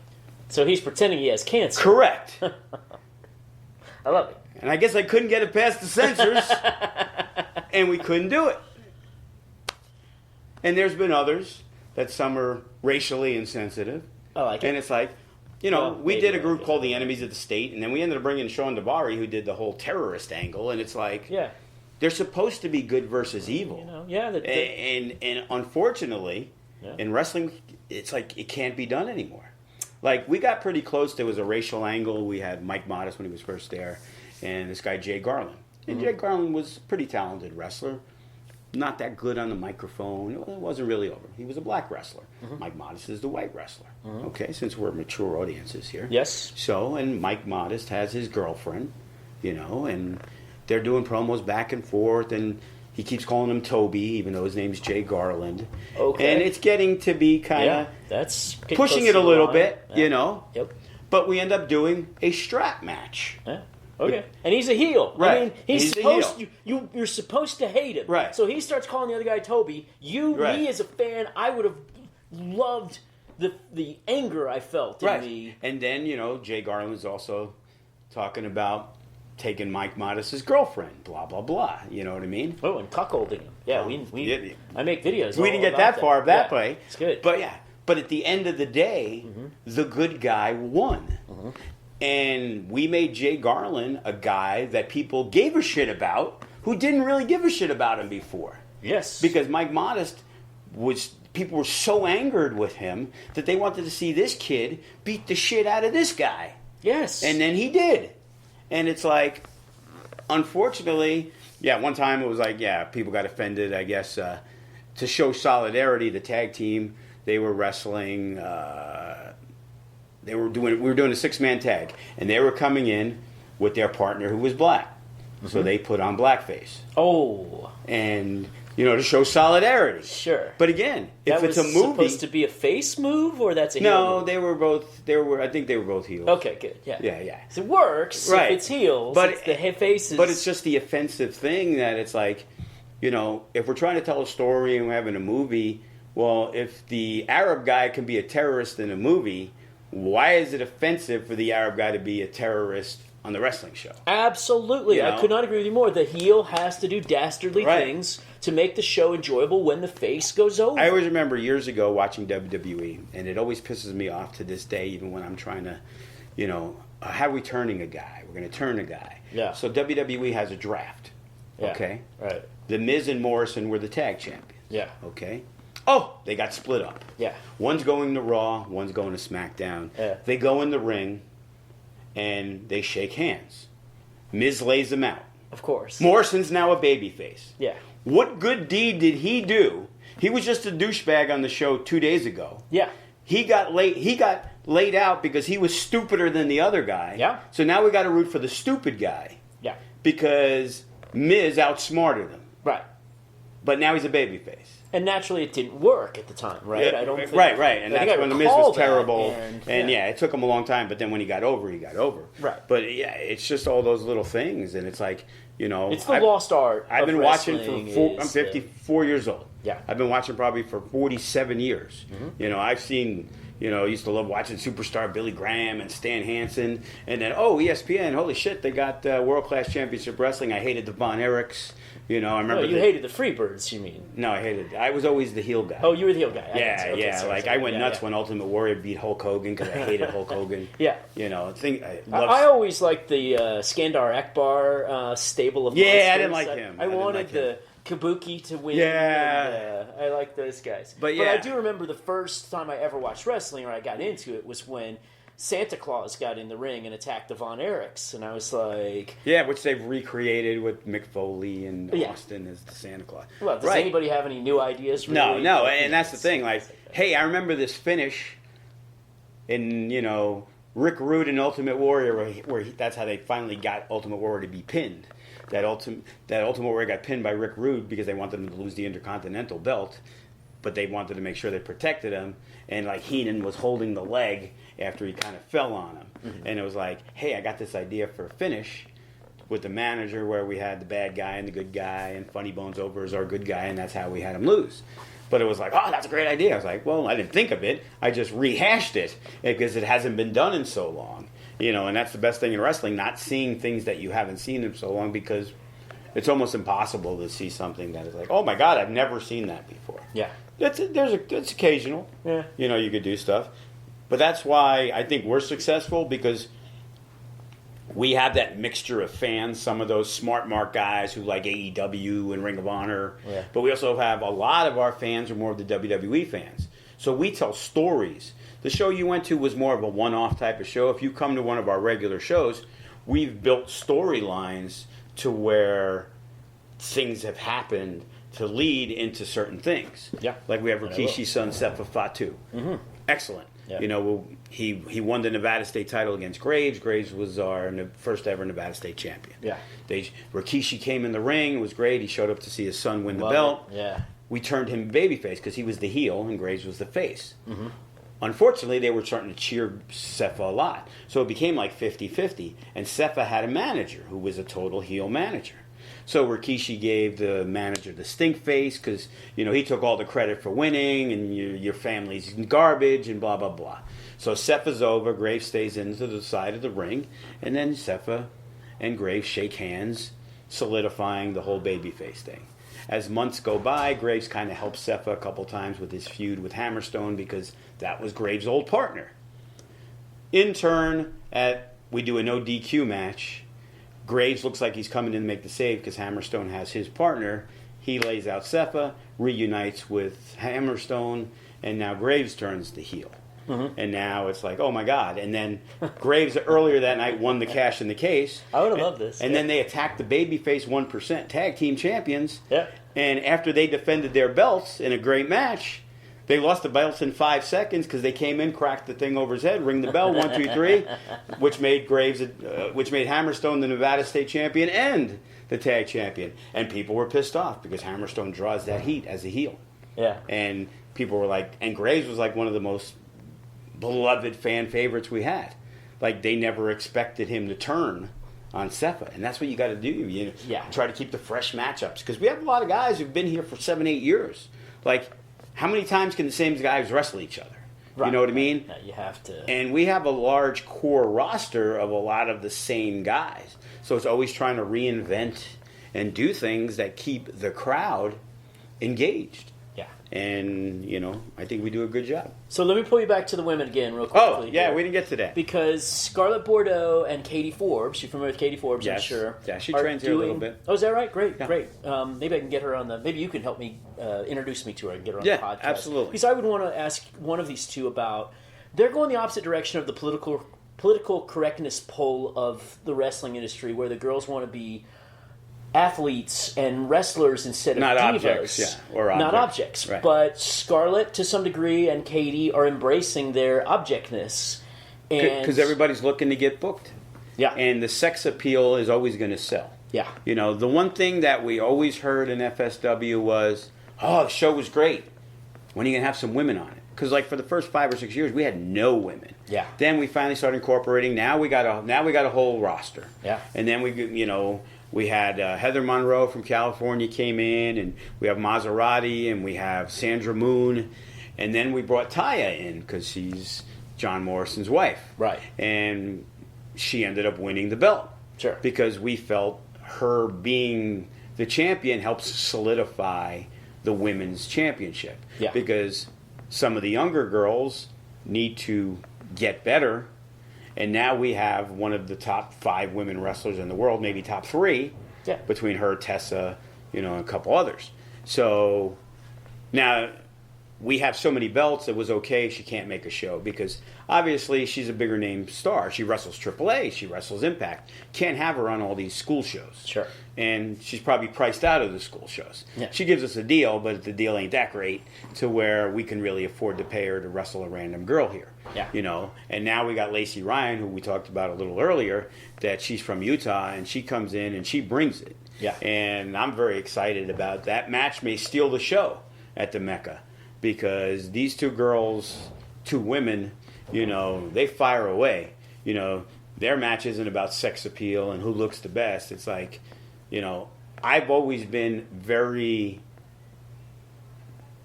So he's pretending he has cancer. Correct. I love it. And I guess I couldn't get it past the censors, and we couldn't do it. And there's been others that some are racially insensitive. I like it. And it's like, you know, we did a group called the Enemies of the State, and then we ended up bringing Sean Davari, who did the whole terrorist angle, and it's like, they're supposed to be good versus evil. You know, yeah. And unfortunately, in wrestling, it's like it can't be done anymore. Like, we got pretty close. There was a racial angle. We had Mike Modest when he was first there, and this guy, Jay Garland. And Jay Garland was a pretty talented wrestler. Not that good on the microphone. It wasn't really over. He was a black wrestler. Mike Modest is the white wrestler. Okay, since we're mature audiences here. Yes. So, and Mike Modest has his girlfriend, you know, and they're doing promos back and forth, and he keeps calling him Toby, even though his name's Jay Garland. Okay. And it's getting to be kind of that's pushing it a little bit, Yeah. you know. Yep. But we end up doing a strap match. Yeah. Okay. And he's a heel. Right. I mean, he's supposed you're supposed to hate him. Right. So he starts calling the other guy Toby. Me as a fan, I would have loved the anger I felt in the... And then, you know, Jay Garland's also talking about taking Mike Modest's girlfriend, blah, blah, blah. You know what I mean? Oh, and cuckolding him. Yeah, I make videos. We didn't get that far that way. It's good. But yeah, but at the end of the day, the good guy won. And we made Jay Garland a guy that people gave a shit about who didn't really give a shit about him before. Yes. Because Mike Modest people were so angered with him that they wanted to see this kid beat the shit out of this guy. Yes. And then he did. And it's like, unfortunately, one time it was like, people got offended, I guess, to show solidarity, the tag team, they were wrestling, we were doing a 6-man tag, and they were coming in with their partner who was black. So they put on blackface. Oh. And, you know, to show solidarity. Sure. But again, if it's a movie... That was supposed to be a face move, or that's a heel move? No, I think they were both heels. Okay, good. Yeah. Yeah. So it works if it's heels, but it's the faces. But it's just the offensive thing that it's like, you know, if we're trying to tell a story and we're having a movie, well, if the Arab guy can be a terrorist in a movie, why is it offensive for the Arab guy to be a terrorist on the wrestling show? Absolutely. You know? I could not agree with you more. The heel has to do dastardly things to make the show enjoyable when the face goes over. I always remember years ago watching WWE, and it always pisses me off to this day, even when I'm trying to, you know, how are we turning a guy? We're going to turn a guy. Yeah. So WWE has a draft. Yeah. Okay? Right. The Miz and Morrison were the tag champions. Yeah. Okay? Oh, they got split up. Yeah. One's going to Raw, one's going to SmackDown. Yeah. They go in the ring, and they shake hands. Miz lays him out. Of course. Morrison's now a babyface. Yeah. What good deed did he do? He was just a douchebag on the show 2 days ago. Yeah. He got laid out because he was stupider than the other guy. Yeah. So now we got to root for the stupid guy. Yeah. Because Miz outsmarted him. Right. But now he's a babyface. And naturally, it didn't work at the time, right? Yeah, I don't think, right. And that's when the Miz was terrible. And it took him a long time. But then when he got over, he got over. Right. But yeah, it's just all those little things, and it's like, you know, it's the lost art. I've been watching I'm 54 54 years old. Yeah. I've been watching probably for 47 years. You know, I've seen. You know, I used to love watching Superstar Billy Graham and Stan Hansen. And then, ESPN, holy shit, they got World Class Championship Wrestling. I hated the Von Erichs. You know, I remember... you hated the Freebirds, you mean? No, I hated... I was always the heel guy. Oh, you were the heel guy. I went nuts when Ultimate Warrior beat Hulk Hogan because I hated Hulk Hogan. Yeah. You know, I always liked the Skandar Akbar stable of monsters. I didn't like him. I wanted the Kabuki to win. Yeah. And, I like those guys. But I do remember the first time I ever watched wrestling, or I got into it, was when Santa Claus got in the ring and attacked the Von Erichs. And I was like... Yeah, which they've recreated with Mick Foley and Austin as the Santa Claus. Well, does anybody have any new ideas? Really? No, and that's the thing. Like, hey, I remember this finish in, you know, Rick Rude and Ultimate Warrior, that's how they finally got Ultimate Warrior to be pinned. That Ultimate Warrior got pinned by Rick Rude because they wanted him to lose the Intercontinental belt, but they wanted to make sure they protected him. And like Heenan was holding the leg after he kind of fell on him, and it was like, hey, I got this idea for a finish with the manager where we had the bad guy and the good guy, and Funny Bones over as our good guy, and that's how we had him lose. But it was like, oh, that's a great idea. I was like, well, I didn't think of it. I just rehashed it because it hasn't been done in so long. You know, and that's the best thing in wrestling, not seeing things that you haven't seen in so long, because it's almost impossible to see something that is like, oh my God, I've never seen that before. Yeah. It's occasional. Yeah. You know, you could do stuff. But that's why I think we're successful, because we have that mixture of fans, some of those smart mark guys who like AEW and Ring of Honor. Yeah. But we also have a lot of our fans are more of the WWE fans. So we tell stories. The show you went to was more of a one-off type of show. If you come to one of our regular shows, we've built storylines to where things have happened to lead into certain things. Yeah. Like we have Rikishi's son, Sefa Fatu. Mm-hmm. Excellent. Yeah. You know, he won the Nevada State title against Graves. Graves was our first ever Nevada State champion. Yeah. Rikishi came in the ring. It was great. He showed up to see his son win the belt. Yeah. We turned him babyface because he was the heel and Graves was the face. Mm-hmm. Unfortunately, they were starting to cheer Sefa a lot. So it became like 50-50. And Sefa had a manager who was a total heel manager. So Rikishi gave the manager the stink face because, you know, he took all the credit for winning and your family's garbage and blah, blah, blah. So Sefa's over. Graves stays into the side of the ring. And then Sefa and Graves shake hands, solidifying the whole babyface thing. As months go by, Graves kind of helps Sefa a couple times with his feud with Hammerstone because that was Graves' old partner. In turn, we do a no DQ match. Graves looks like he's coming in to make the save because Hammerstone has his partner. He lays out Sefa, reunites with Hammerstone, and now Graves turns the heel. Mm-hmm. And now it's like, oh my God. And then Graves earlier that night won the cash in the case. I would have loved this. And then they attacked the babyface 1% tag team champions. Yeah. And after they defended their belts in a great match, they lost the belts in 5 seconds because they came in, cracked the thing over his head, ring the bell, 1, 2, 3, which made Hammerstone the Nevada State champion and the tag champion. And people were pissed off because Hammerstone draws that heat as a heel. Yeah. And people were like, and Graves was like one of the most beloved fan favorites we had. Like they never expected him to turn on Sefa, and that's what you got to do. You try to keep the fresh matchups because we have a lot of guys who've been here for 7, 8 years. Like, how many times can the same guys wrestle each other? Right. You know what I mean? Yeah, you have to. And we have a large core roster of a lot of the same guys, so it's always trying to reinvent and do things that keep the crowd engaged. Yeah. And, you know, I think we do a good job. So let me pull you back to the women again real quickly. Oh, yeah, we didn't get to that. Because Scarlett Bordeaux and Katie Forbes, you're familiar with Katie Forbes, yes. I'm sure. Yeah, she trains here a little bit. Oh, is that right? Great, yeah. Great. Maybe I can get her on the... Maybe you can help me introduce me to her and get her on the podcast. Yeah, absolutely. Because I would want to ask one of these two about... They're going the opposite direction of the political correctness pole of the wrestling industry, where the girls want to be athletes and wrestlers instead of not divas. Objects, yeah, or objects. Not objects. Right. But Scarlett, to some degree, and Katie are embracing their objectness. Because everybody's looking to get booked. Yeah. And the sex appeal is always going to sell. Yeah. You know, the one thing that we always heard in FSW was, oh, the show was great. When are you going to have some women on it? Because like for the first 5 or 6 years, we had no women. Yeah. Then we finally started incorporating. Now we got a whole roster. Yeah. And then we had Heather Monroe from California came in, and we have Maserati, and we have Sandra Moon, and then we brought Taya in because she's John Morrison's wife. Right. And she ended up winning the belt. Sure. Because we felt her being the champion helps solidify the women's championship. Yeah. Because some of the younger girls need to get better. And now we have one of the top 5 women wrestlers in the world, maybe top 3, between her, Tessa, and a couple others. So now we have so many belts, it was okay she can't make a show because obviously she's a bigger name star. She wrestles AAA, she wrestles Impact. Can't have her on all these school shows. Sure. And she's probably priced out of the school shows. Yeah. She gives us a deal, but the deal ain't that great to where we can really afford to pay her to wrestle a random girl here. Yeah. And now we got Lacey Ryan, who we talked about a little earlier, that she's from Utah, and she comes in and she brings it. Yeah. And I'm very excited about that. Match may steal the show at the Mecca because these 2 girls, 2 women, they fire away. Their match isn't about sex appeal and who looks the best. It's like, I've always been very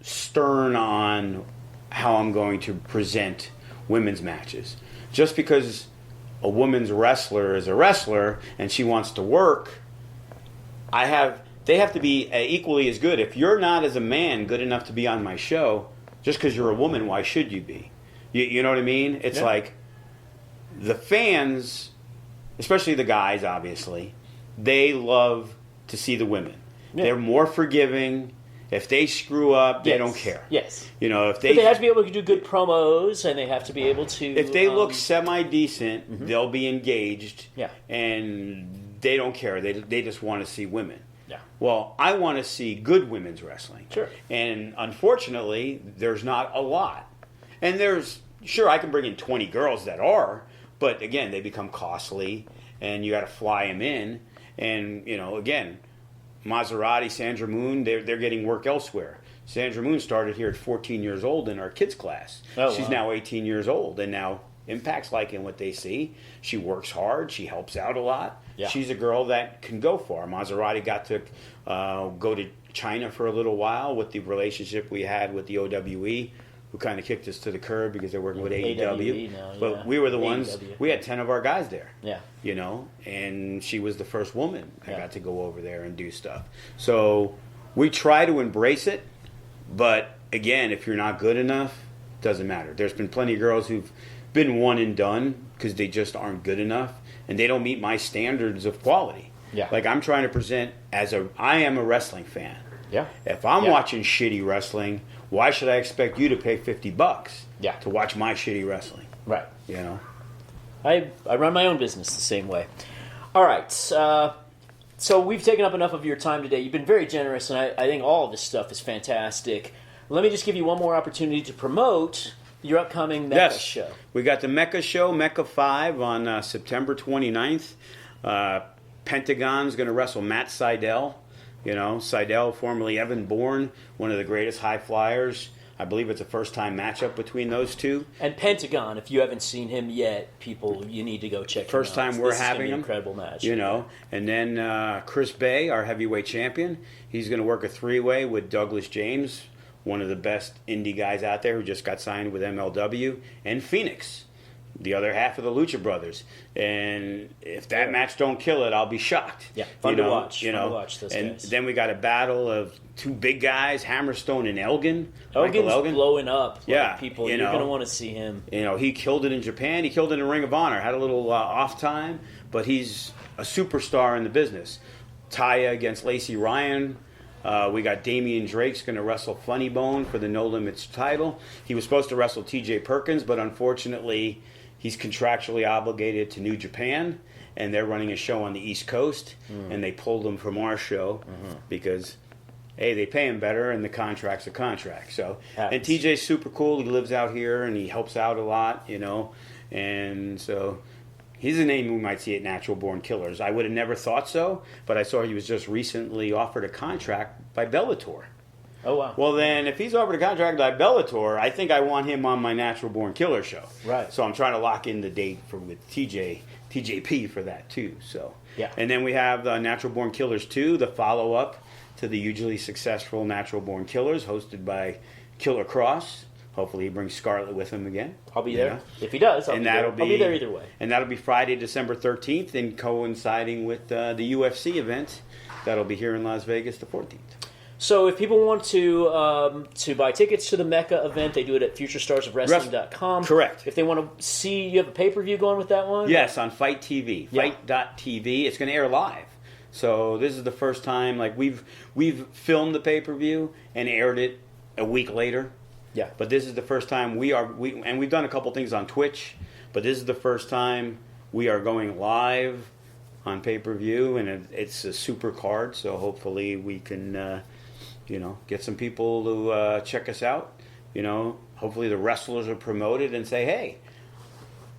stern on how I'm going to present women's matches. Just because a woman's wrestler is a wrestler and she wants to work, they have to be equally as good. If you're not, as a man, good enough to be on my show, just because you're a woman, why should you be? You know what I mean? It's like the fans, especially the guys, obviously, they love to see the women. Yeah. They're more forgiving. If they screw up, they don't care. Yes. If they have to be able to do good promos, and they have to be able to. If they look semi-decent, mm-hmm. they'll be engaged. Yeah. And they don't care. They just want to see women. Yeah. Well, I want to see good women's wrestling. Sure. And unfortunately, there's not a lot. And sure, I can bring in 20 girls that are, but again, they become costly, and you got to fly them in. And, again, Maserati, Sandra Moon, they're getting work elsewhere. Sandra Moon started here at 14 years old in our kids class. Oh, She's now 18 years old, and now Impact's liking what they see. She works hard. She helps out a lot. Yeah. She's a girl that can go far. Maserati got to go to China for a little while with the relationship we had with the OWE, who kind of kicked us to the curb because they're working with AEW. Now, but yeah. we were the ones, AEW. we had 10 of our guys there. Yeah. And she was the first woman that Yeah. got to go over there and do stuff. So we try to embrace it, but again, if you're not good enough, it doesn't matter. There's been plenty of girls who've been one and done because they just aren't good enough, and they don't meet my standards of quality. Yeah. Like I'm trying to present I am a wrestling fan. Yeah. If I'm watching shitty wrestling, why should I expect you to pay $50 to watch my shitty wrestling? Right. I run my own business the same way. All right. So we've taken up enough of your time today. You've been very generous, and I think all of this stuff is fantastic. Let me just give you one more opportunity to promote your upcoming Mecca show. We got the Mecca show, Mecca V, on September 29th. Pentagon's going to wrestle Matt Seidel. Seidel, formerly Evan Bourne, one of the greatest high flyers. I believe it's a first-time matchup between those two. And Pentagon, if you haven't seen him yet, people, you need to go check him out. First time we're having him. Incredible match. And then Chris Bay, our heavyweight champion, he's going to work a three-way with Douglas James, one of the best indie guys out there who just got signed with MLW, and Phoenix, the other half of the Lucha Brothers. And if that match don't kill it, I'll be shocked. Yeah, fun to watch. Fun to watch those and guys. then we got a battle of two big guys, Hammerstone and Elgin. Elgin's blowing up. People, you're going to want to see him. He killed it in Japan. He killed it in Ring of Honor. Had a little off time, but he's a superstar in the business. Taya against Lacey Ryan. We got Damian Drake's going to wrestle Funny Bone for the No Limits title. He was supposed to wrestle T.J. Perkins, but unfortunately, he's contractually obligated to New Japan, and they're running a show on the East Coast, and they pulled him from our show because, hey, they pay him better, and the contract's a contract. So, and TJ's super cool. He lives out here, and he helps out a lot, and so he's a name we might see at Natural Born Killers. I would have never thought so, but I saw he was just recently offered a contract by Bellator. Oh, wow. Well, then, if he's offered a contract by Bellator, I think I want him on my Natural Born Killer show. Right. So I'm trying to lock in the date with TJP for that, too. So. Yeah. And then we have the Natural Born Killers 2, the follow-up to the hugely successful Natural Born Killers, hosted by Killer Cross. Hopefully he brings Scarlett with him again. I'll be there. If he does, I'll be there. I'll be there either way. And that'll be Friday, December 13th, and coinciding with the UFC event that'll be here in Las Vegas the 14th. So if people want to buy tickets to the Mecca event, they do it at futurestarsofwrestling.com. Correct. If they want to see, you have a pay-per-view going with that one? Yes, on Fight TV. Yeah. Fight.tv. It's going to air live. So this is the first time, we've filmed the pay-per-view and aired it a week later. Yeah. But this is the first time and we've done a couple things on Twitch, but this is the first time we are going live on pay-per-view, and it's a super card, so hopefully we can, get some people to check us out. Hopefully the wrestlers are promoted and say, hey,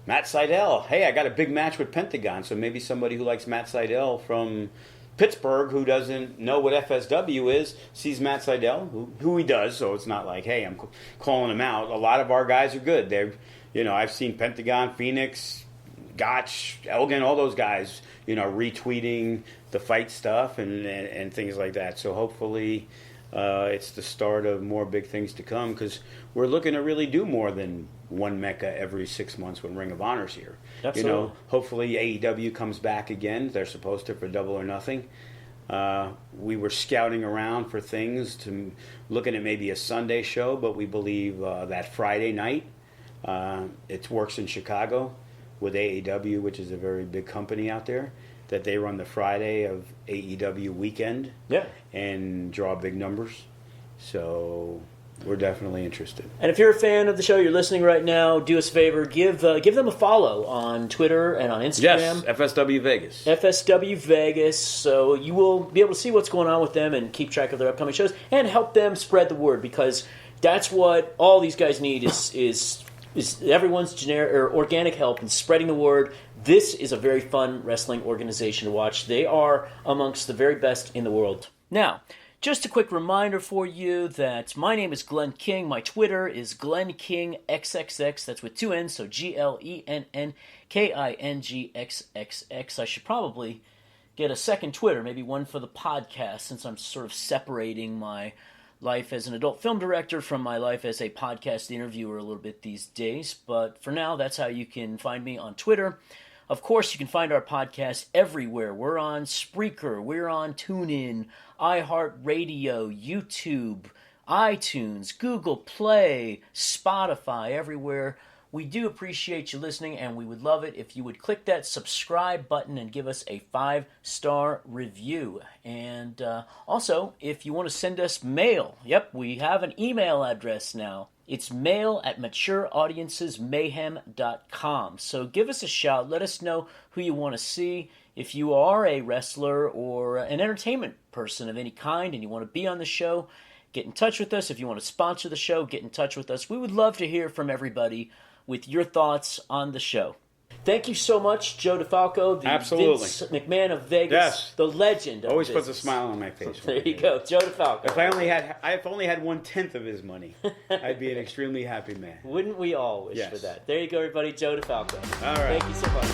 Matt Seidel, hey, I got a big match with Pentagon, so maybe somebody who likes Matt Seidel from Pittsburgh who doesn't know what FSW is sees Matt Seidel, who he does, so it's not like, hey, I'm calling him out. A lot of our guys are good. They're, I've seen Pentagon, Phoenix, Gotch, Elgin, all those guys, retweeting the fight stuff and things like that. So hopefully it's the start of more big things to come, because we're looking to really do more than one Mecca every 6 months when Ring of Honor's here. Absolutely. Hopefully AEW comes back again. They're supposed to for Double or Nothing. We were scouting around for things, looking at maybe a Sunday show, but we believe that Friday night, it works in Chicago with AEW, which is a very big company out there, that they run the Friday of AEW weekend and draw big numbers. So we're definitely interested. And if you're a fan of the show, you're listening right now, do us a favor, give them a follow on Twitter and on Instagram. Yes, FSW Vegas. FSW Vegas, so you will be able to see what's going on with them and keep track of their upcoming shows and help them spread the word, because that's what all these guys need is everyone's generic or organic help in spreading the word. This is a very fun wrestling organization to watch. They are amongst the very best in the world. Now, just a quick reminder for you that my name is Glenn King. My Twitter is GlennKingXXX. That's with two N's, so GLENNKINGXXX. I should probably get a second Twitter, maybe one for the podcast, since I'm sort of separating my life as an adult film director from my life as a podcast interviewer a little bit these days. But for now, that's how you can find me on Twitter. Of course, you can find our podcast everywhere. We're on Spreaker, we're on TuneIn, iHeartRadio, YouTube, iTunes, Google Play, Spotify, everywhere. We do appreciate you listening, and we would love it if you would click that subscribe button and give us a 5-star review. And also, if you want to send us mail, we have an email address now. It's mail@matureaudiencemayhem.com. So give us a shout. Let us know who you want to see. If you are a wrestler or an entertainment person of any kind and you want to be on the show, get in touch with us. If you want to sponsor the show, get in touch with us. We would love to hear from everybody with your thoughts on the show. Thank you so much, Joe Defalco, the Absolutely. Vince McMahon of Vegas, yes. The legend of Always business. puts a smile on my face. There you go, Joe Defalco. If I only had 1/10 of his money, I'd be an extremely happy man. Wouldn't we all wish for that? There you go, everybody, Joe Defalco. All right. Thank you so much.